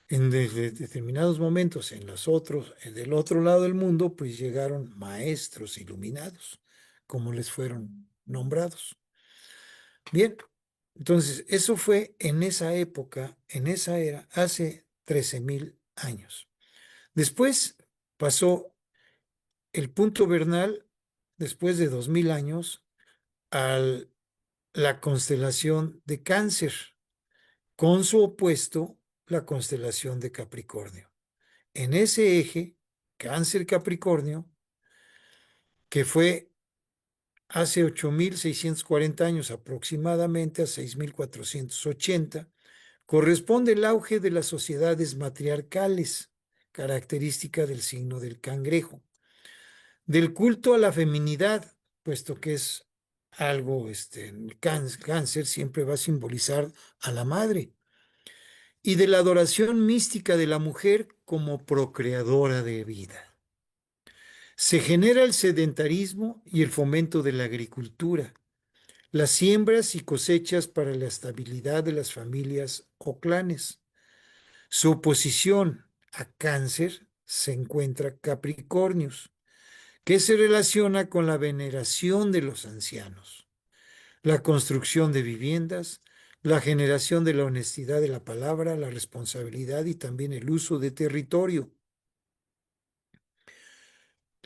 En determinados momentos, del otro lado del mundo, pues llegaron maestros iluminados, como les fueron nombrados. Bien, entonces eso fue en esa época, en esa era, hace 13,000 años. Después pasó el punto vernal, después de 2000 años, a la constelación de Cáncer, con su opuesto, la constelación de Capricornio. En ese eje, Cáncer-Capricornio, que fue hace 8,640 años aproximadamente a 6,480, corresponde el auge de las sociedades matriarcales, característica del signo del cangrejo, del culto a la feminidad, puesto que es algo, el cáncer siempre va a simbolizar a la madre, y de la adoración mística de la mujer como procreadora de vida. Se genera el sedentarismo y el fomento de la agricultura, las siembras y cosechas para la estabilidad de las familias o clanes. Su oposición a Cáncer se encuentra Capricornios, que se relaciona con la veneración de los ancianos, la construcción de viviendas, la generación de la honestidad de la palabra, la responsabilidad y también el uso de territorio.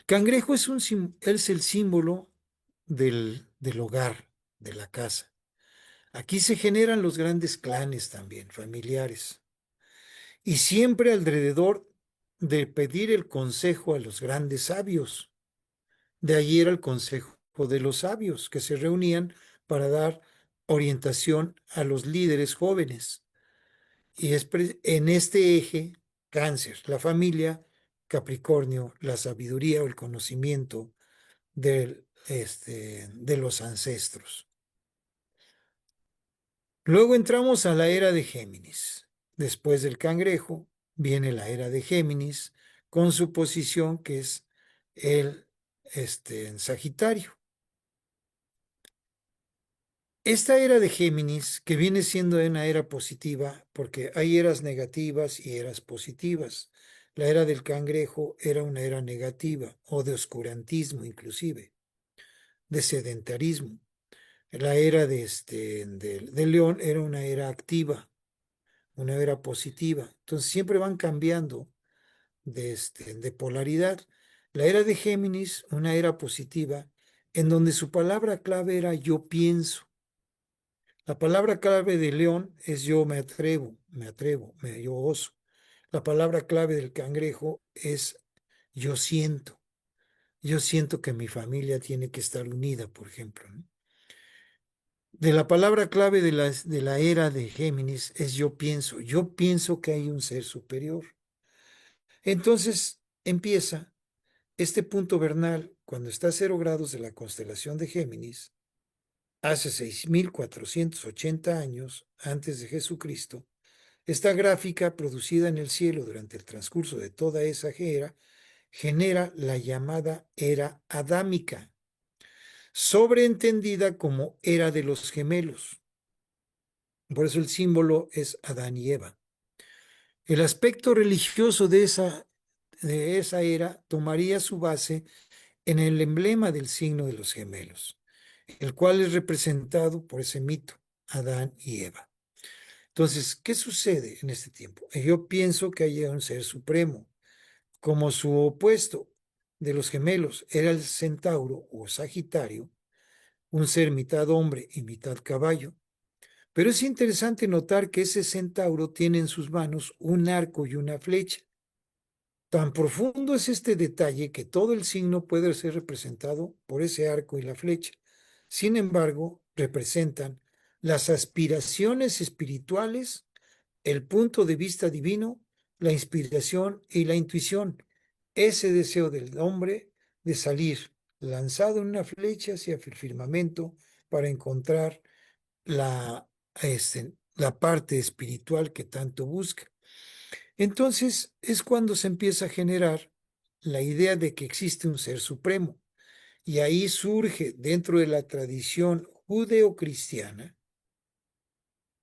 Cangrejo es el símbolo del hogar, de la casa. Aquí se generan los grandes clanes también, familiares. Y siempre alrededor de pedir el consejo a los grandes sabios. De allí era el consejo de los sabios, que se reunían para dar orientación a los líderes jóvenes. Y es en este eje, Cáncer, la familia, Capricornio, la sabiduría o el conocimiento de los ancestros. Luego entramos a la era de Géminis. Después del cangrejo viene la era de Géminis con su posición que es el en Sagitario. Esta era de Géminis, que viene siendo una era positiva, porque hay eras negativas y eras positivas. La era del cangrejo era una era negativa, o de oscurantismo inclusive, de sedentarismo. La era de León era una era activa, una era positiva. Entonces siempre van cambiando de polaridad. La era de Géminis, una era positiva, en donde su palabra clave era yo pienso. La palabra clave de León es yo me atrevo, yo oso. La palabra clave del cangrejo es yo siento. Yo siento que mi familia tiene que estar unida, por ejemplo, ¿no? De la palabra clave de la era de Géminis es yo pienso que hay un ser superior. Entonces empieza este punto vernal cuando está a 0 grados de la constelación de Géminis, hace 6,480 años antes de Jesucristo. Esta gráfica producida en el cielo durante el transcurso de toda esa era genera la llamada era adámica, sobreentendida como era de los gemelos. Por eso el símbolo es Adán y Eva. El aspecto religioso de esa era tomaría su base en el emblema del signo de los gemelos, el cual es representado por ese mito, Adán y Eva. Entonces, ¿qué sucede en este tiempo? Yo pienso que hay un ser supremo, como su opuesto de los gemelos era el centauro o Sagitario, un ser mitad hombre y mitad caballo. Pero es interesante notar que ese centauro tiene en sus manos un arco y una flecha. Tan profundo es este detalle que todo el signo puede ser representado por ese arco y la flecha. Sin embargo, representan las aspiraciones espirituales, el punto de vista divino, la inspiración y la intuición. Ese deseo del hombre de salir lanzado en una flecha hacia el firmamento para encontrar la parte espiritual que tanto busca. Entonces es cuando se empieza a generar la idea de que existe un ser supremo. Y ahí surge dentro de la tradición judeocristiana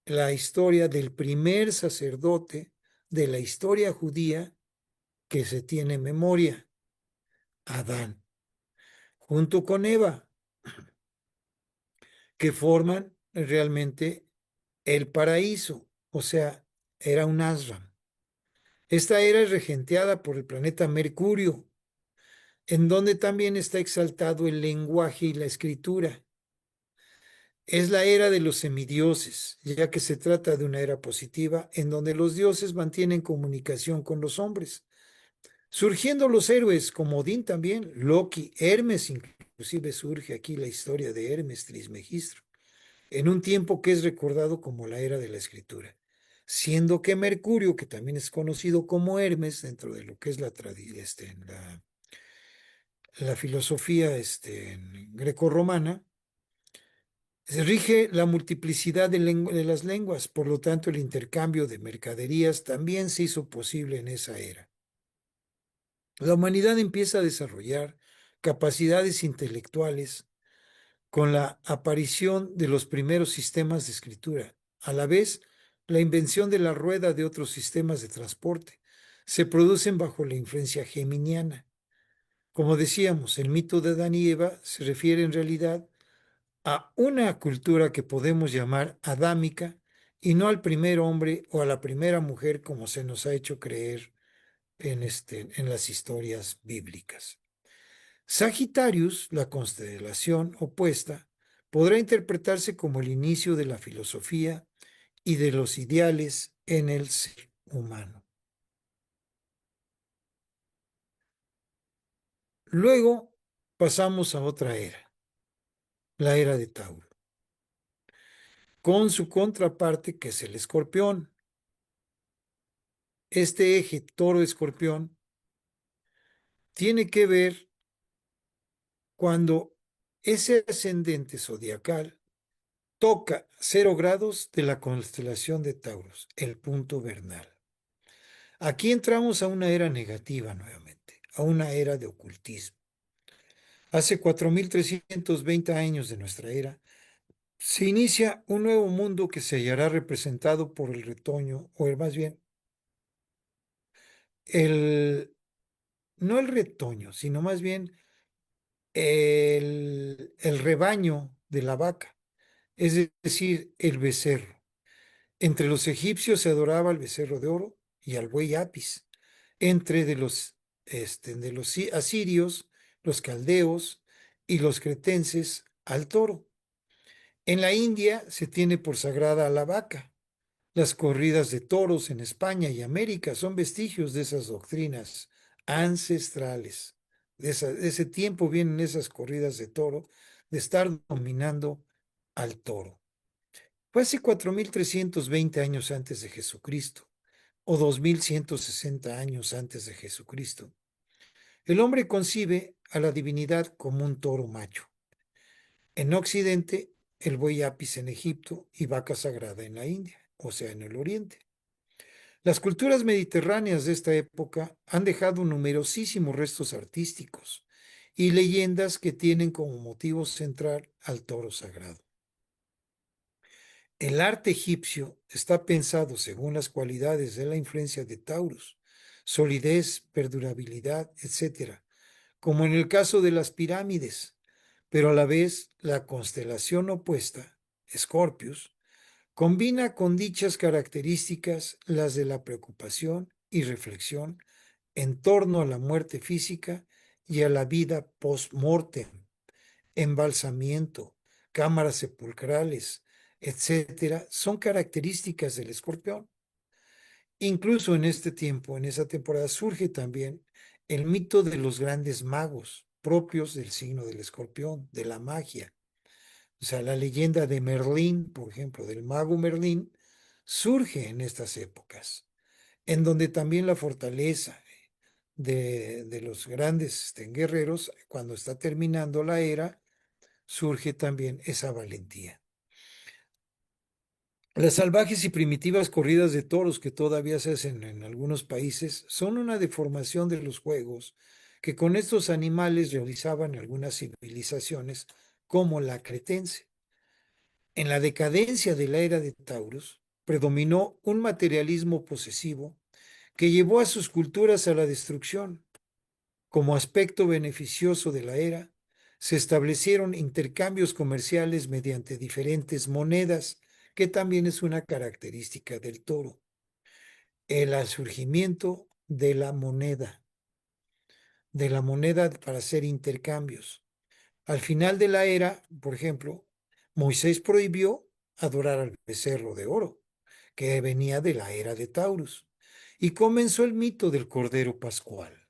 la historia del primer sacerdote de la historia judía que se tiene memoria, Adán, junto con Eva, que forman realmente el paraíso, o sea, era un ashram. Esta era es regenteada por el planeta Mercurio, en donde también está exaltado el lenguaje y la escritura. Es la era de los semidioses, ya que se trata de una era positiva en donde los dioses mantienen comunicación con los hombres, surgiendo los héroes como Odín también, Loki, Hermes, inclusive surge aquí la historia de Hermes Trismegistro, en un tiempo que es recordado como la era de la escritura, siendo que Mercurio, que también es conocido como Hermes dentro de lo que es la filosofía grecorromana, se rige la multiplicidad de las lenguas, por lo tanto el intercambio de mercaderías también se hizo posible en esa era. La humanidad empieza a desarrollar capacidades intelectuales con la aparición de los primeros sistemas de escritura. A la vez, la invención de la rueda de otros sistemas de transporte se producen bajo la influencia geminiana. Como decíamos, el mito de Adán y Eva se refiere en realidad a una cultura que podemos llamar adámica y no al primer hombre o a la primera mujer como se nos ha hecho creer en las historias bíblicas. Sagitarius, la constelación opuesta, podrá interpretarse como el inicio de la filosofía y de los ideales en el ser humano. Luego pasamos a otra era, la era de Tauro, con su contraparte que es el escorpión. Este eje toro-escorpión tiene que ver cuando ese ascendente zodiacal toca 0 grados de la constelación de Tauros, el punto vernal. Aquí entramos a una era negativa nuevamente, a una era de ocultismo. Hace 4.320 años de nuestra era, se inicia un nuevo mundo que se hallará representado por el retoño, o más bien, no el retoño, sino más bien el rebaño de la vaca, es decir, el becerro. Entre los egipcios se adoraba al becerro de oro y al buey apis. Entre de los asirios, los caldeos y los cretenses al toro. En la India se tiene por sagrada a la vaca. Las corridas de toros en España y América son vestigios de esas doctrinas ancestrales. De ese tiempo vienen esas corridas de toro, de estar dominando al toro. Fue hace 4.320 años antes de Jesucristo, o 2.160 años antes de Jesucristo. El hombre concibe a la divinidad como un toro macho. En Occidente, el buey apis en Egipto y vaca sagrada en la India, o sea, en el Oriente. Las culturas mediterráneas de esta época han dejado numerosísimos restos artísticos y leyendas que tienen como motivo central al toro sagrado. El arte egipcio está pensado según las cualidades de la influencia de Taurus, solidez, perdurabilidad, etc., como en el caso de las pirámides, pero a la vez la constelación opuesta, Scorpius, combina con dichas características las de la preocupación y reflexión en torno a la muerte física y a la vida post-mortem, embalsamiento, cámaras sepulcrales, etcétera, son características del escorpión. Incluso en este tiempo, en esa temporada, surge también el mito de los grandes magos propios del signo del escorpión, de la magia. O sea, la leyenda de Merlín, por ejemplo, del mago Merlín, surge en estas épocas, en donde también la fortaleza de los grandes guerreros, cuando está terminando la era, surge también esa valentía. Las salvajes y primitivas corridas de toros que todavía se hacen en algunos países son una deformación de los juegos que con estos animales realizaban algunas civilizaciones como la cretense. En la decadencia de la era de Taurus predominó un materialismo posesivo que llevó a sus culturas a la destrucción. Como aspecto beneficioso de la era, se establecieron intercambios comerciales mediante diferentes monedas, que también es una característica del toro. El surgimiento de la moneda para hacer intercambios. Al final de la era, por ejemplo, Moisés prohibió adorar al becerro de oro, que venía de la era de Taurus, y comenzó el mito del Cordero Pascual.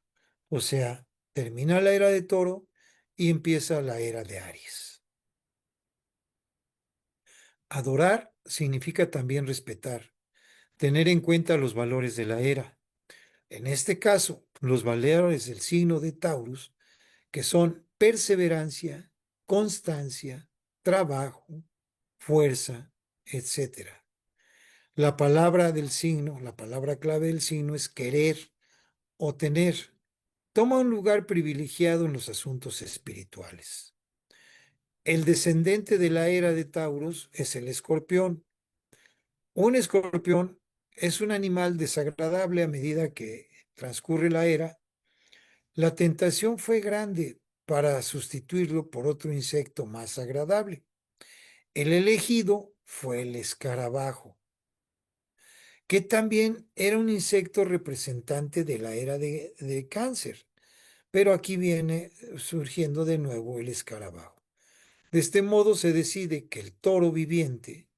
O sea, termina la era de Toro y empieza la era de Aries. Adorar significa también respetar, tener en cuenta los valores de la era. En este caso, los valores del signo de Taurus, que son perseverancia, constancia, trabajo, fuerza, etcétera. La palabra del signo, la palabra clave del signo es querer o tener. Toma un lugar privilegiado en los asuntos espirituales. El descendente de la era de Taurus es el escorpión. Un escorpión es un animal desagradable a medida que transcurre la era. La tentación fue grande para sustituirlo por otro insecto más agradable. El elegido fue el escarabajo, que también era un insecto representante de la era de Cáncer, pero aquí viene surgiendo de nuevo el escarabajo. De este modo se decide que el toro viviente,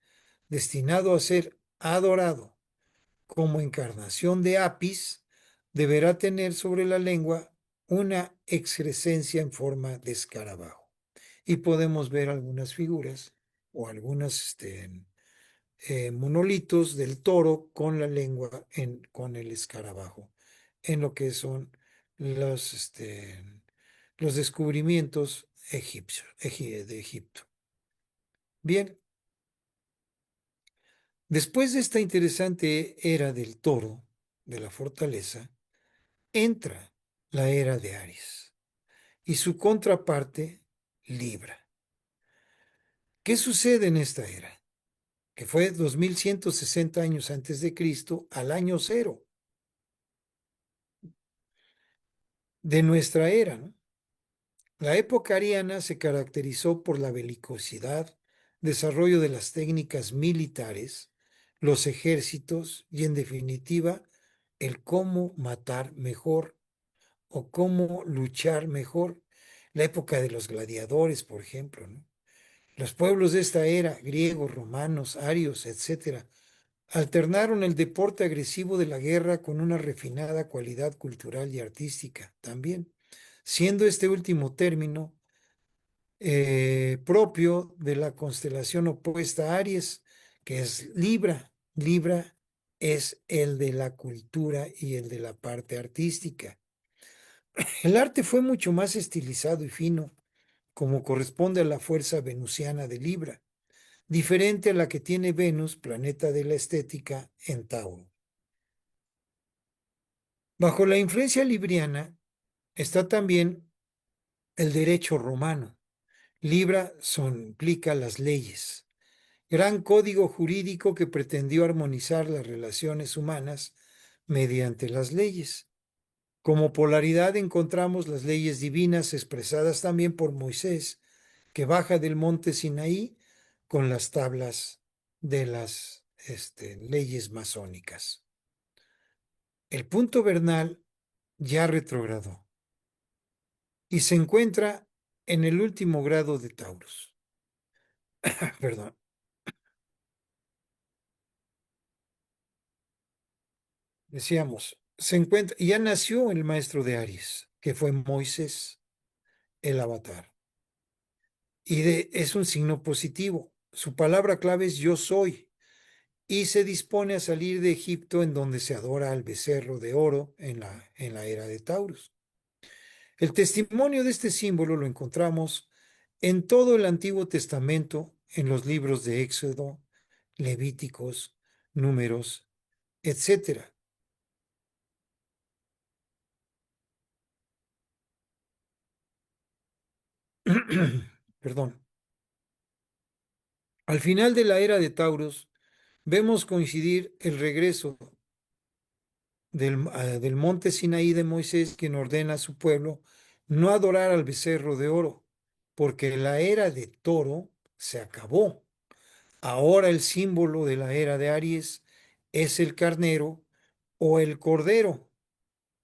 destinado a ser adorado como encarnación de Apis, deberá tener sobre la lengua una excrescencia en forma de escarabajo. Y podemos ver algunas figuras o algunos monolitos del toro con la lengua con el escarabajo, en lo que son los descubrimientos egipcios, de Egipto. Bien, después de esta interesante era del toro, de la fortaleza, entra la era de Aries y su contraparte, Libra. ¿Qué sucede en esta era? Que fue 2160 años antes de Cristo al año cero de nuestra era, ¿no? La época ariana se caracterizó por la belicosidad, desarrollo de las técnicas militares, los ejércitos y, en definitiva, el cómo matar mejor o cómo luchar mejor. La época de los gladiadores, por ejemplo, ¿no? Los pueblos de esta era, griegos, romanos, arios, etcétera, alternaron el deporte agresivo de la guerra con una refinada cualidad cultural y artística también, siendo este último término propio de la constelación opuesta a Aries, que es Libra. Libra es el de la cultura y el de la parte artística. El arte fue mucho más estilizado y fino, como corresponde a la fuerza venusiana de Libra, diferente a la que tiene Venus, planeta de la estética, en Tauro. Bajo la influencia libriana está también el derecho romano. Libra implica las leyes, gran código jurídico que pretendió armonizar las relaciones humanas mediante las leyes. Como polaridad encontramos las leyes divinas expresadas también por Moisés, que baja del monte Sinaí con las tablas de las leyes masónicas. El punto vernal ya retrogradó y se encuentra en el último grado de Taurus. Perdón. Decíamos, se encuentra, ya nació el maestro de Aries, que fue Moisés, el avatar. Es un signo positivo. Su palabra clave es yo soy. Y se dispone a salir de Egipto, en donde se adora al becerro de oro en la era de Taurus. El testimonio de este símbolo lo encontramos en todo el Antiguo Testamento, en los libros de Éxodo, Levíticos, Números, etc. Perdón. Al final de la era de Taurus, vemos coincidir el regreso del monte Sinaí de Moisés, quien ordena a su pueblo no adorar al becerro de oro, porque la era de toro se acabó. Ahora el símbolo de la era de Aries es el carnero o el cordero.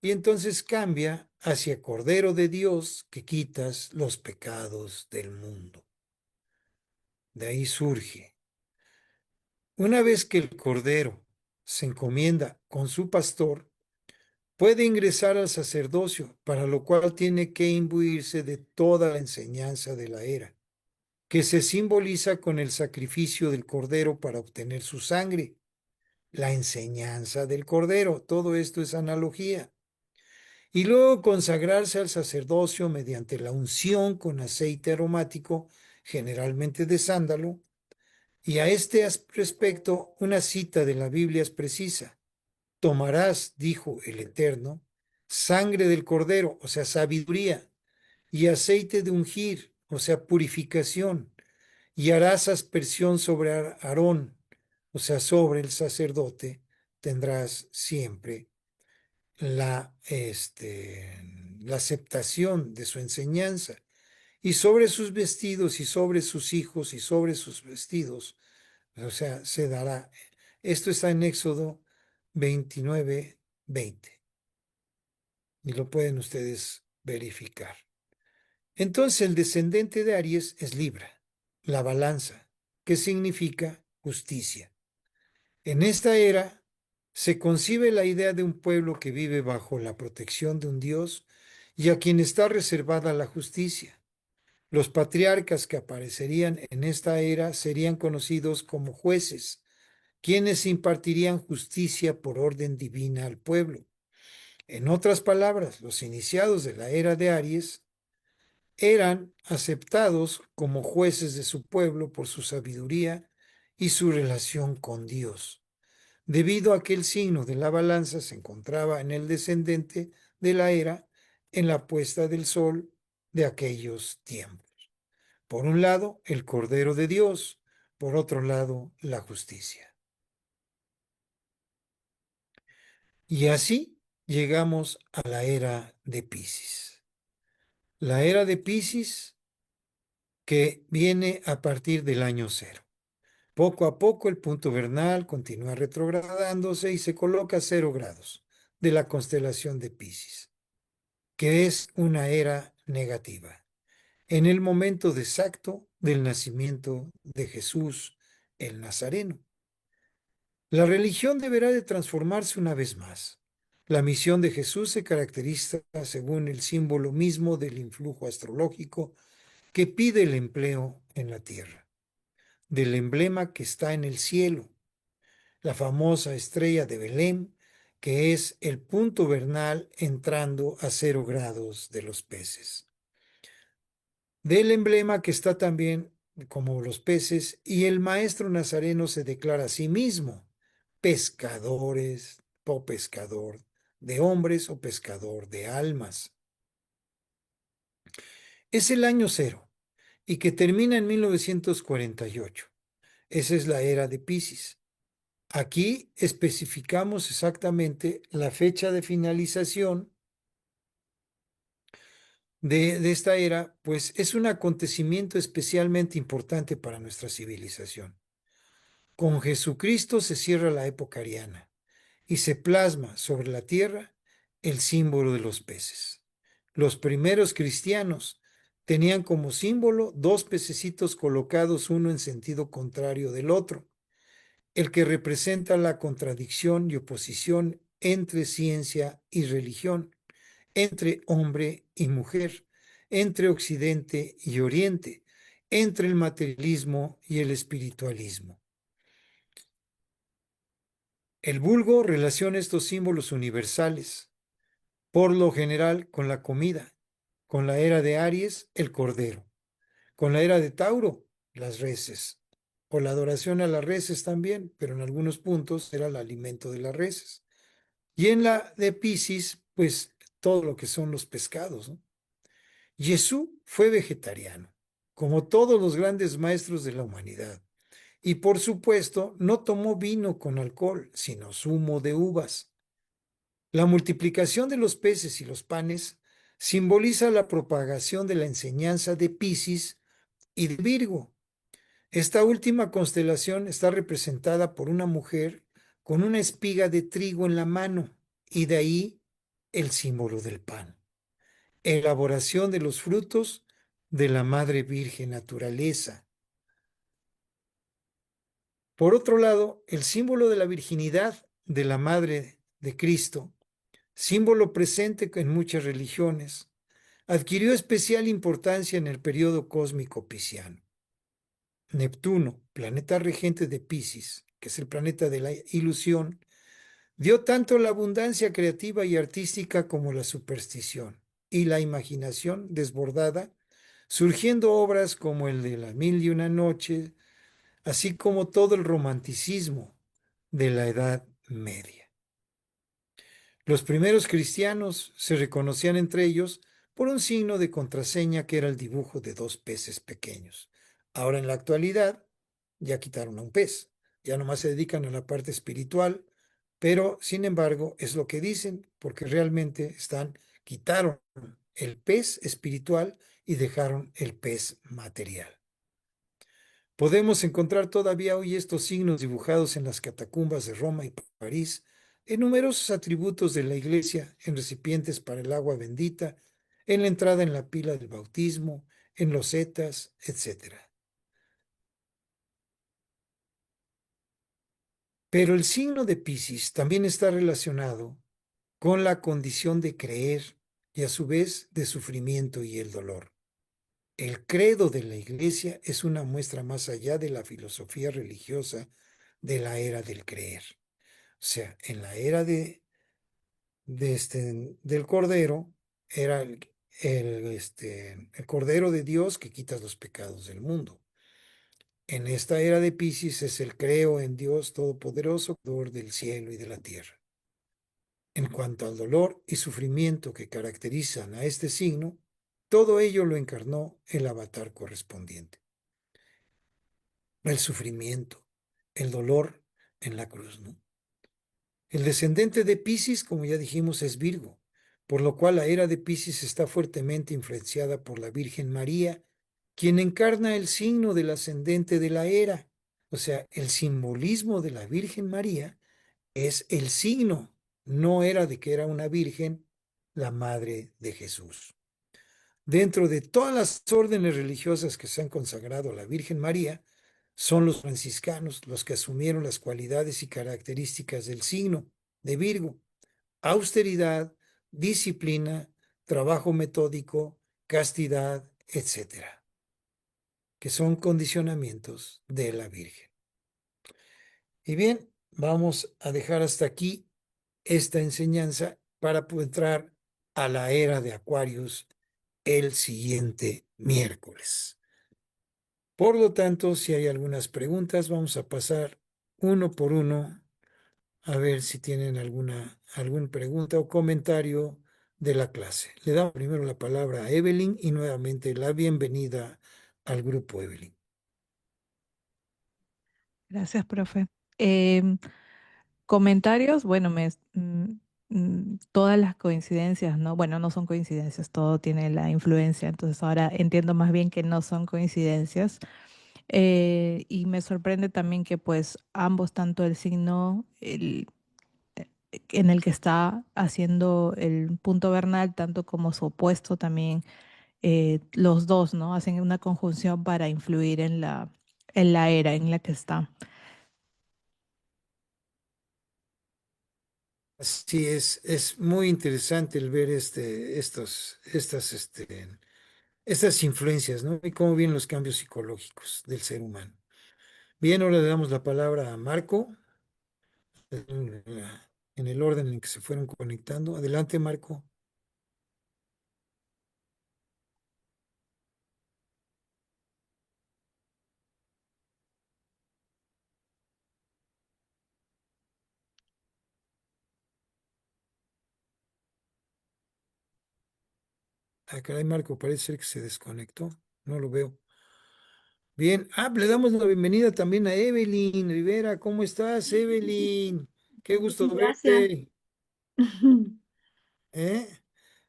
Y entonces cambia hacia Cordero de Dios que quitas los pecados del mundo. De ahí surge. Una vez que el Cordero se encomienda con su pastor, puede ingresar al sacerdocio, para lo cual tiene que imbuirse de toda la enseñanza de la era, que se simboliza con el sacrificio del Cordero para obtener su sangre. La enseñanza del Cordero, todo esto es analogía. Y luego consagrarse al sacerdocio mediante la unción con aceite aromático, generalmente de sándalo. Y a este respecto, una cita de la Biblia es precisa. Tomarás, dijo el Eterno, sangre del Cordero, o sea, sabiduría, y aceite de ungir, o sea, purificación, y harás aspersión sobre Aarón, o sea, sobre el sacerdote, tendrás siempre la aceptación de su enseñanza, y sobre sus vestidos, y sobre sus hijos, y sobre sus vestidos, o sea, se dará. Esto está en Éxodo 29:20, y lo pueden ustedes verificar. Entonces el descendente de Aries es Libra, la balanza, que significa justicia. En esta era se concibe la idea de un pueblo que vive bajo la protección de un Dios y a quien está reservada la justicia. Los patriarcas que aparecerían en esta era serían conocidos como jueces, quienes impartirían justicia por orden divina al pueblo. En otras palabras, los iniciados de la era de Aries eran aceptados como jueces de su pueblo por su sabiduría y su relación con Dios, debido a que el signo de la balanza se encontraba en el descendente de la era en la puesta del sol de aquellos tiempos. Por un lado, el Cordero de Dios, por otro lado, la justicia. Y así llegamos a la era de Piscis. La era de Piscis que viene a partir del año cero. Poco a poco el punto vernal continúa retrogradándose y se coloca a 0 grados de la constelación de Piscis, que es una era negativa, en el momento exacto del nacimiento de Jesús el Nazareno. La religión deberá de transformarse una vez más. La misión de Jesús se caracteriza según el símbolo mismo del influjo astrológico que pide el empleo en la tierra, del emblema que está en el cielo, la famosa estrella de Belén, que es el punto vernal entrando a 0 grados de los peces, del emblema que está también como los peces, y el maestro nazareno se declara a sí mismo pescadores o pescador de hombres o pescador de almas. Es el año cero y que termina en 1948. Esa es la era de Piscis. Aquí especificamos exactamente la fecha de finalización de esta era, pues es un acontecimiento especialmente importante para nuestra civilización. Con Jesucristo se cierra la época ariana y se plasma sobre la tierra el símbolo de los peces. Los primeros cristianos tenían como símbolo 2 pececitos colocados uno en sentido contrario del otro, el que representa la contradicción y oposición entre ciencia y religión, entre hombre y mujer, entre Occidente y Oriente, entre el materialismo y el espiritualismo. El vulgo relaciona estos símbolos universales, por lo general con la comida, con la era de Aries, el cordero, con la era de Tauro, las reses, o la adoración a las reses también, pero en algunos puntos era el alimento de las reses. Y en la de Piscis, pues todo lo que son los pescados, ¿no? Jesús fue vegetariano, como todos los grandes maestros de la humanidad. Y por supuesto, no tomó vino con alcohol, sino zumo de uvas. La multiplicación de los peces y los panes simboliza la propagación de la enseñanza de Piscis y de Virgo. Esta última constelación está representada por una mujer con una espiga de trigo en la mano, y de ahí el símbolo del pan. Elaboración de los frutos de la Madre Virgen Naturaleza. Por otro lado, el símbolo de la virginidad de la Madre de Cristo, símbolo presente en muchas religiones, adquirió especial importancia en el periodo cósmico pisciano. Neptuno, planeta regente de Piscis, que es el planeta de la ilusión, dio tanto la abundancia creativa y artística como la superstición y la imaginación desbordada, surgiendo obras como el de La Mil y una Noche, así como todo el romanticismo de la Edad Media. Los primeros cristianos se reconocían entre ellos por un signo de contraseña que era el dibujo de dos peces pequeños. Ahora en la actualidad ya quitaron a un pez, ya nomás se dedican a la parte espiritual, pero sin embargo es lo que dicen, porque realmente quitaron el pez espiritual y dejaron el pez material. Podemos encontrar todavía hoy estos signos dibujados en las catacumbas de Roma y París, en numerosos atributos de la iglesia, en recipientes para el agua bendita, en la entrada en la pila del bautismo, en losetas, etc. Pero el signo de Piscis también está relacionado con la condición de creer y a su vez de sufrimiento y el dolor. El credo de la Iglesia es una muestra más allá de la filosofía religiosa de la era del creer. O sea, en la era del Cordero era el Cordero de Dios que quita los pecados del mundo. En esta era de Piscis es el creo en Dios Todopoderoso, Creador del cielo y de la tierra. En cuanto al dolor y sufrimiento que caracterizan a este signo, todo ello lo encarnó el avatar correspondiente. El sufrimiento, el dolor en la cruz, ¿no? El descendente de Piscis, como ya dijimos, es Virgo, por lo cual la era de Piscis está fuertemente influenciada por la Virgen María, quien encarna el signo del ascendente de la era. O sea, el simbolismo de la Virgen María es el signo, no era de que era una virgen, la madre de Jesús. Dentro de todas las órdenes religiosas que se han consagrado a la Virgen María, son los franciscanos los que asumieron las cualidades y características del signo de Virgo: austeridad, disciplina, trabajo metódico, castidad, etcétera, que son condicionamientos de la Virgen. Y bien, vamos a dejar hasta aquí esta enseñanza para entrar a la era de Acuarios el siguiente miércoles. Por lo tanto, si hay algunas preguntas, vamos a pasar uno por uno a ver si tienen alguna pregunta o comentario de la clase. Le damos primero la palabra a Evelyn y nuevamente la bienvenida al grupo Evelyn. Gracias, profe. Em, Comentarios, bueno, todas las coincidencias, ¿no? Bueno, no son coincidencias, todo tiene la influencia, entonces ahora entiendo más bien que no son coincidencias. Y me sorprende también que pues ambos, tanto el signo en el que está haciendo el punto vernal, tanto como su opuesto también, los dos, ¿no? Hacen una conjunción para influir en la era en la que está. Sí, es muy interesante el ver estas influencias, ¿no? Y cómo vienen los cambios psicológicos del ser humano. Bien, ahora le damos la palabra a Marco, en el orden en que se fueron conectando. Adelante, Marco. Ah, caray, Marco, parece ser que se desconectó. No lo veo. Bien, le damos la bienvenida también a Evelyn Rivera. ¿Cómo estás, Evelyn? Qué gusto Gracias. verte. ¿eh?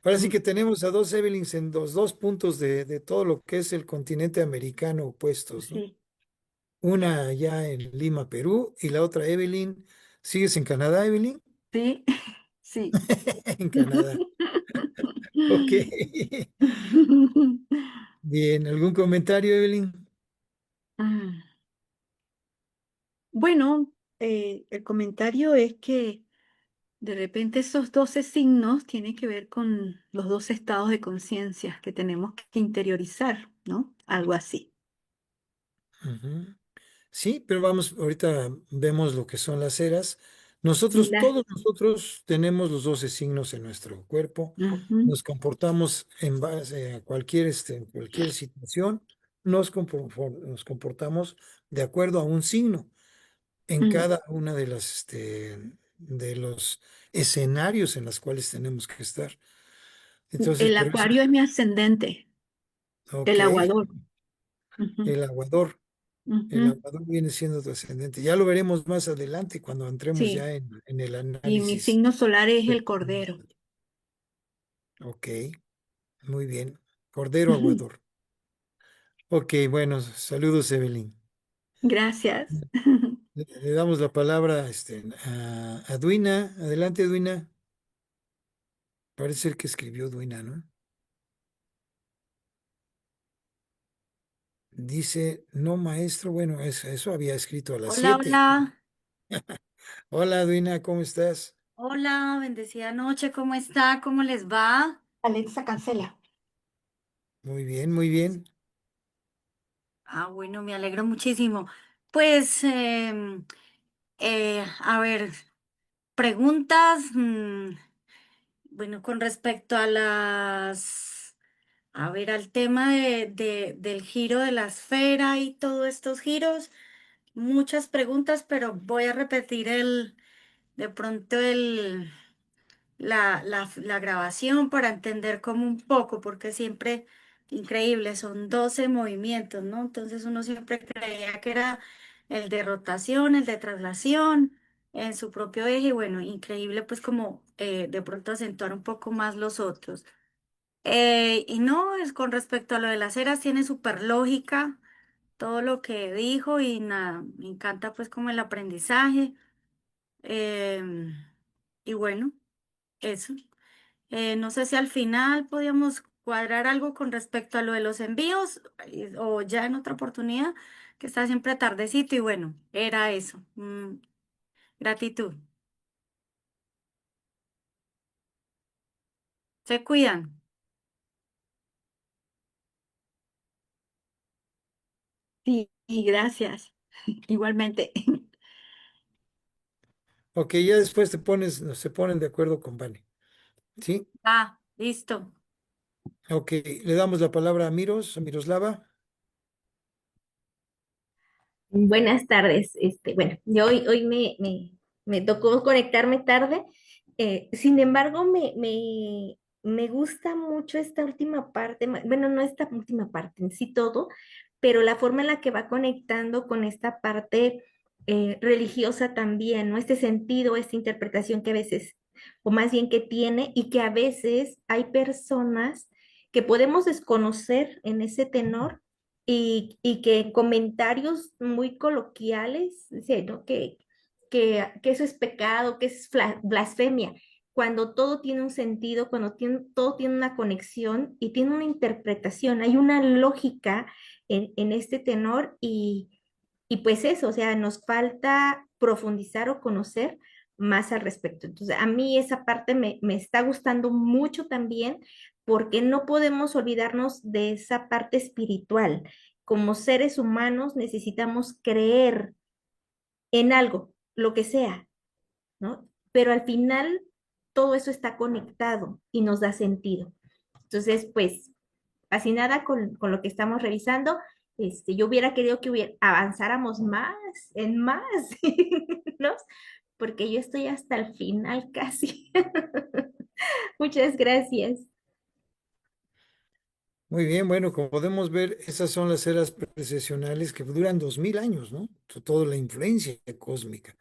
Ahora sí que tenemos a dos Evelyns en los dos puntos de todo lo que es el continente americano opuestos, ¿no? Sí, Una allá en Lima, Perú, y la otra Evelyn. ¿Sigues en Canadá, Evelyn? sí, sí. En Canadá. Ok. Bien, ¿algún comentario, Evelyn? Mm, Bueno, el comentario es que de repente esos 12 signos tienen que ver con los 12 estados de conciencia que tenemos que interiorizar, ¿no? Algo así. Ujú. Sí, pero vamos, ahorita vemos lo que son las eras. Y Nosotros, las... todos nosotros tenemos los 12 signos en nuestro cuerpo. Ujú, Nos comportamos en base a cualquier, en cualquier situación. Nos comportamos de acuerdo a un signo en mm. cada una de de los escenarios en los cuales tenemos que estar. Entonces, El por eso, acuario es mi ascendente, ok, el aguador. Ujú, el aguador. El ujú. aguador viene siendo tu ascendente. Ya lo veremos más adelante cuando entremos Sí, ya en el y mi análisis. signo solar es el cordero. Ok, muy bien. Cordero aguador. Ok, bueno, saludos, Evelyn. Gracias. Le damos la palabra a Duina. Adelante, Duina. Parece ser que escribió Duina, ¿no? Dice, no, maestro. Bueno, eso había escrito a las Hola, 7. hola. Hola, Duina, ¿cómo estás? Hola, bendecida noche. ¿Cómo está? ¿Cómo les va? Alexa, cancela. Muy bien, muy bien. Ah, bueno, me alegro muchísimo. Pues, a ver, preguntas. Bueno, con respecto a a ver, al tema del giro de la esfera y todos estos giros, muchas preguntas, pero voy a repetir de pronto la grabación para entender como un poco, porque siempre, increíble, son 12 movimientos, ¿no? Entonces uno siempre creía que era el de rotación, el de traslación en su propio eje, y bueno, increíble pues como de pronto acentuar un poco más los otros. Y no, es con respecto a lo de las eras, tiene súper lógica todo lo que dijo y nada, me encanta pues como el aprendizaje. em, y bueno, eso. No sé si al final podíamos cuadrar algo con respecto a lo de los envíos o ya en otra oportunidad, que está siempre tardecito y bueno, era eso. Gratitud. Se cuidan. Sí, y gracias. Igualmente. Ok, ya después se ponen de acuerdo con Vane. ¿Sí? Ah, listo. Ok, le damos la palabra a a Miroslava. Buenas tardes. Bueno, yo hoy me tocó conectarme tarde. Sin embargo, me gusta mucho esta última parte. Bueno, no esta última parte, en sí todo, pero la forma en la que va conectando con esta parte religiosa también, ¿no? Este sentido, esta interpretación que a veces, o más bien que tiene, y que a veces hay personas que podemos desconocer en ese tenor y que en comentarios muy coloquiales, dice, ¿no? Que eso es pecado, que es blasfemia, cuando todo tiene un sentido, todo tiene una conexión y tiene una interpretación, hay una lógica en este tenor y pues eso, o sea, nos falta profundizar o conocer más al respecto. Entonces, a mí esa parte me está gustando mucho también porque no podemos olvidarnos de esa parte espiritual. Como seres humanos necesitamos creer en algo, lo que sea, ¿no? Pero al final todo eso está conectado y nos da sentido. Entonces, pues, fascinada con lo que estamos revisando. Yo hubiera querido que avanzáramos más, en más, ¿no? Porque yo estoy hasta el final casi. Muchas gracias. Muy bien, bueno, como podemos ver, esas son las eras precesionales que duran 2000 años, ¿no? Toda la influencia cósmica.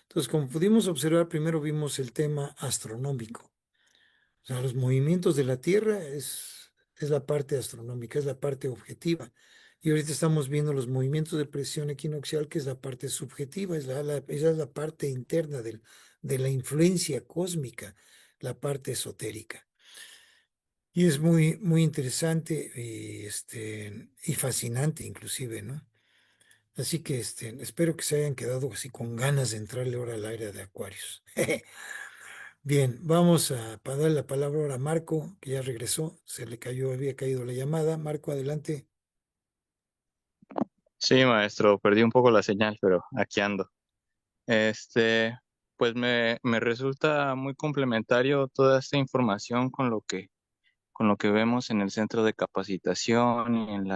Entonces, como pudimos observar, primero vimos el tema astronómico. O sea, los movimientos de la Tierra es la parte astronómica, es la parte objetiva. Y ahorita estamos viendo los movimientos de presión equinoccial, que es la parte subjetiva, esa es la parte interna de la influencia cósmica, la parte esotérica. Y es muy, muy interesante y fascinante inclusive, ¿no? Así que espero que se hayan quedado así con ganas de entrarle ahora al área de Acuarios. Bien, vamos a dar la palabra ahora a Marco, que ya regresó, había caído la llamada. Marco, adelante. Sí, maestro, perdí un poco la señal, pero aquí ando. Este, pues me resulta muy complementario toda esta información con lo que vemos en el centro de capacitación y en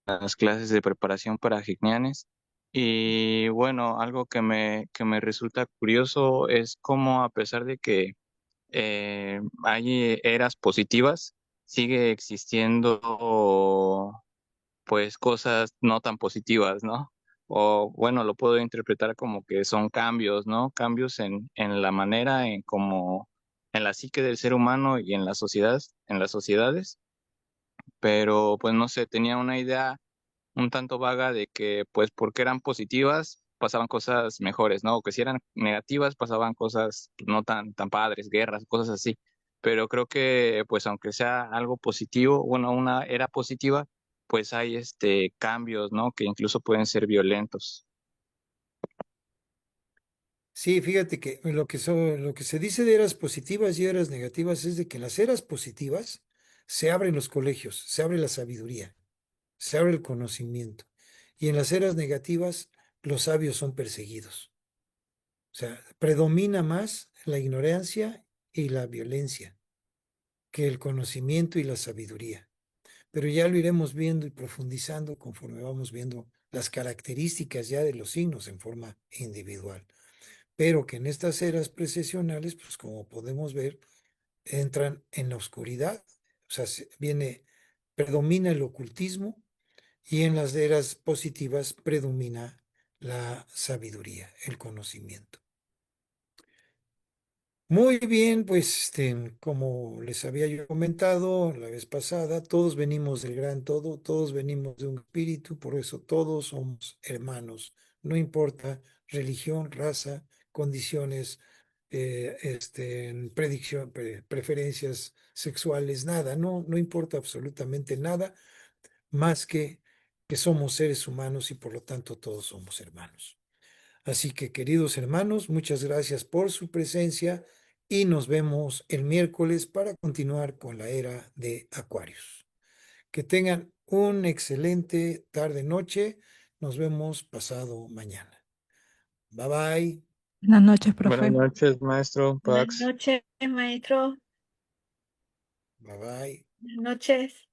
las clases de preparación para Gignanes. Y bueno, algo que me resulta curioso es cómo a pesar de que hay eras positivas, sigue existiendo pues cosas no tan positivas, ¿no? O bueno, lo puedo interpretar como que son cambios, ¿no? Cambios en la manera en como en la psique del ser humano y en las sociedades, pero pues no sé, tenía una idea un tanto vaga de que pues porque eran positivas pasaban cosas mejores, ¿no? O que si eran negativas pasaban cosas no tan padres, guerras, cosas así. Pero creo que pues aunque sea algo positivo, bueno, una era positiva, pues hay cambios, ¿no? Que incluso pueden ser violentos. Sí, fíjate que lo que se dice de eras positivas y eras negativas es de que en las eras positivas se abren los colegios, se abre la sabiduría, se abre el conocimiento. Y en las eras negativas los sabios son perseguidos. O sea, predomina más la ignorancia y la violencia que el conocimiento y la sabiduría. Pero ya lo iremos viendo y profundizando conforme vamos viendo las características ya de los signos en forma individual. Pero que en estas eras precesionales, pues como podemos ver, entran en la oscuridad, o sea, predomina el ocultismo y en las eras positivas predomina la sabiduría, el conocimiento. Muy bien, pues como les había yo comentado la vez pasada, todos venimos del gran todo, todos venimos de un espíritu, por eso todos somos hermanos, no importa religión, raza, condiciones, preferencias sexuales, nada, no importa absolutamente nada, más que somos seres humanos y por lo tanto todos somos hermanos. Así que, queridos hermanos, muchas gracias por su presencia y nos vemos el miércoles para continuar con la era de Acuarios. Que tengan un excelente tarde-noche. Nos vemos pasado mañana. Bye bye. Buenas noches, Buenas profe. noches, maestro Buenas Pax. noches, maestro. Bye bye. Buenas noches.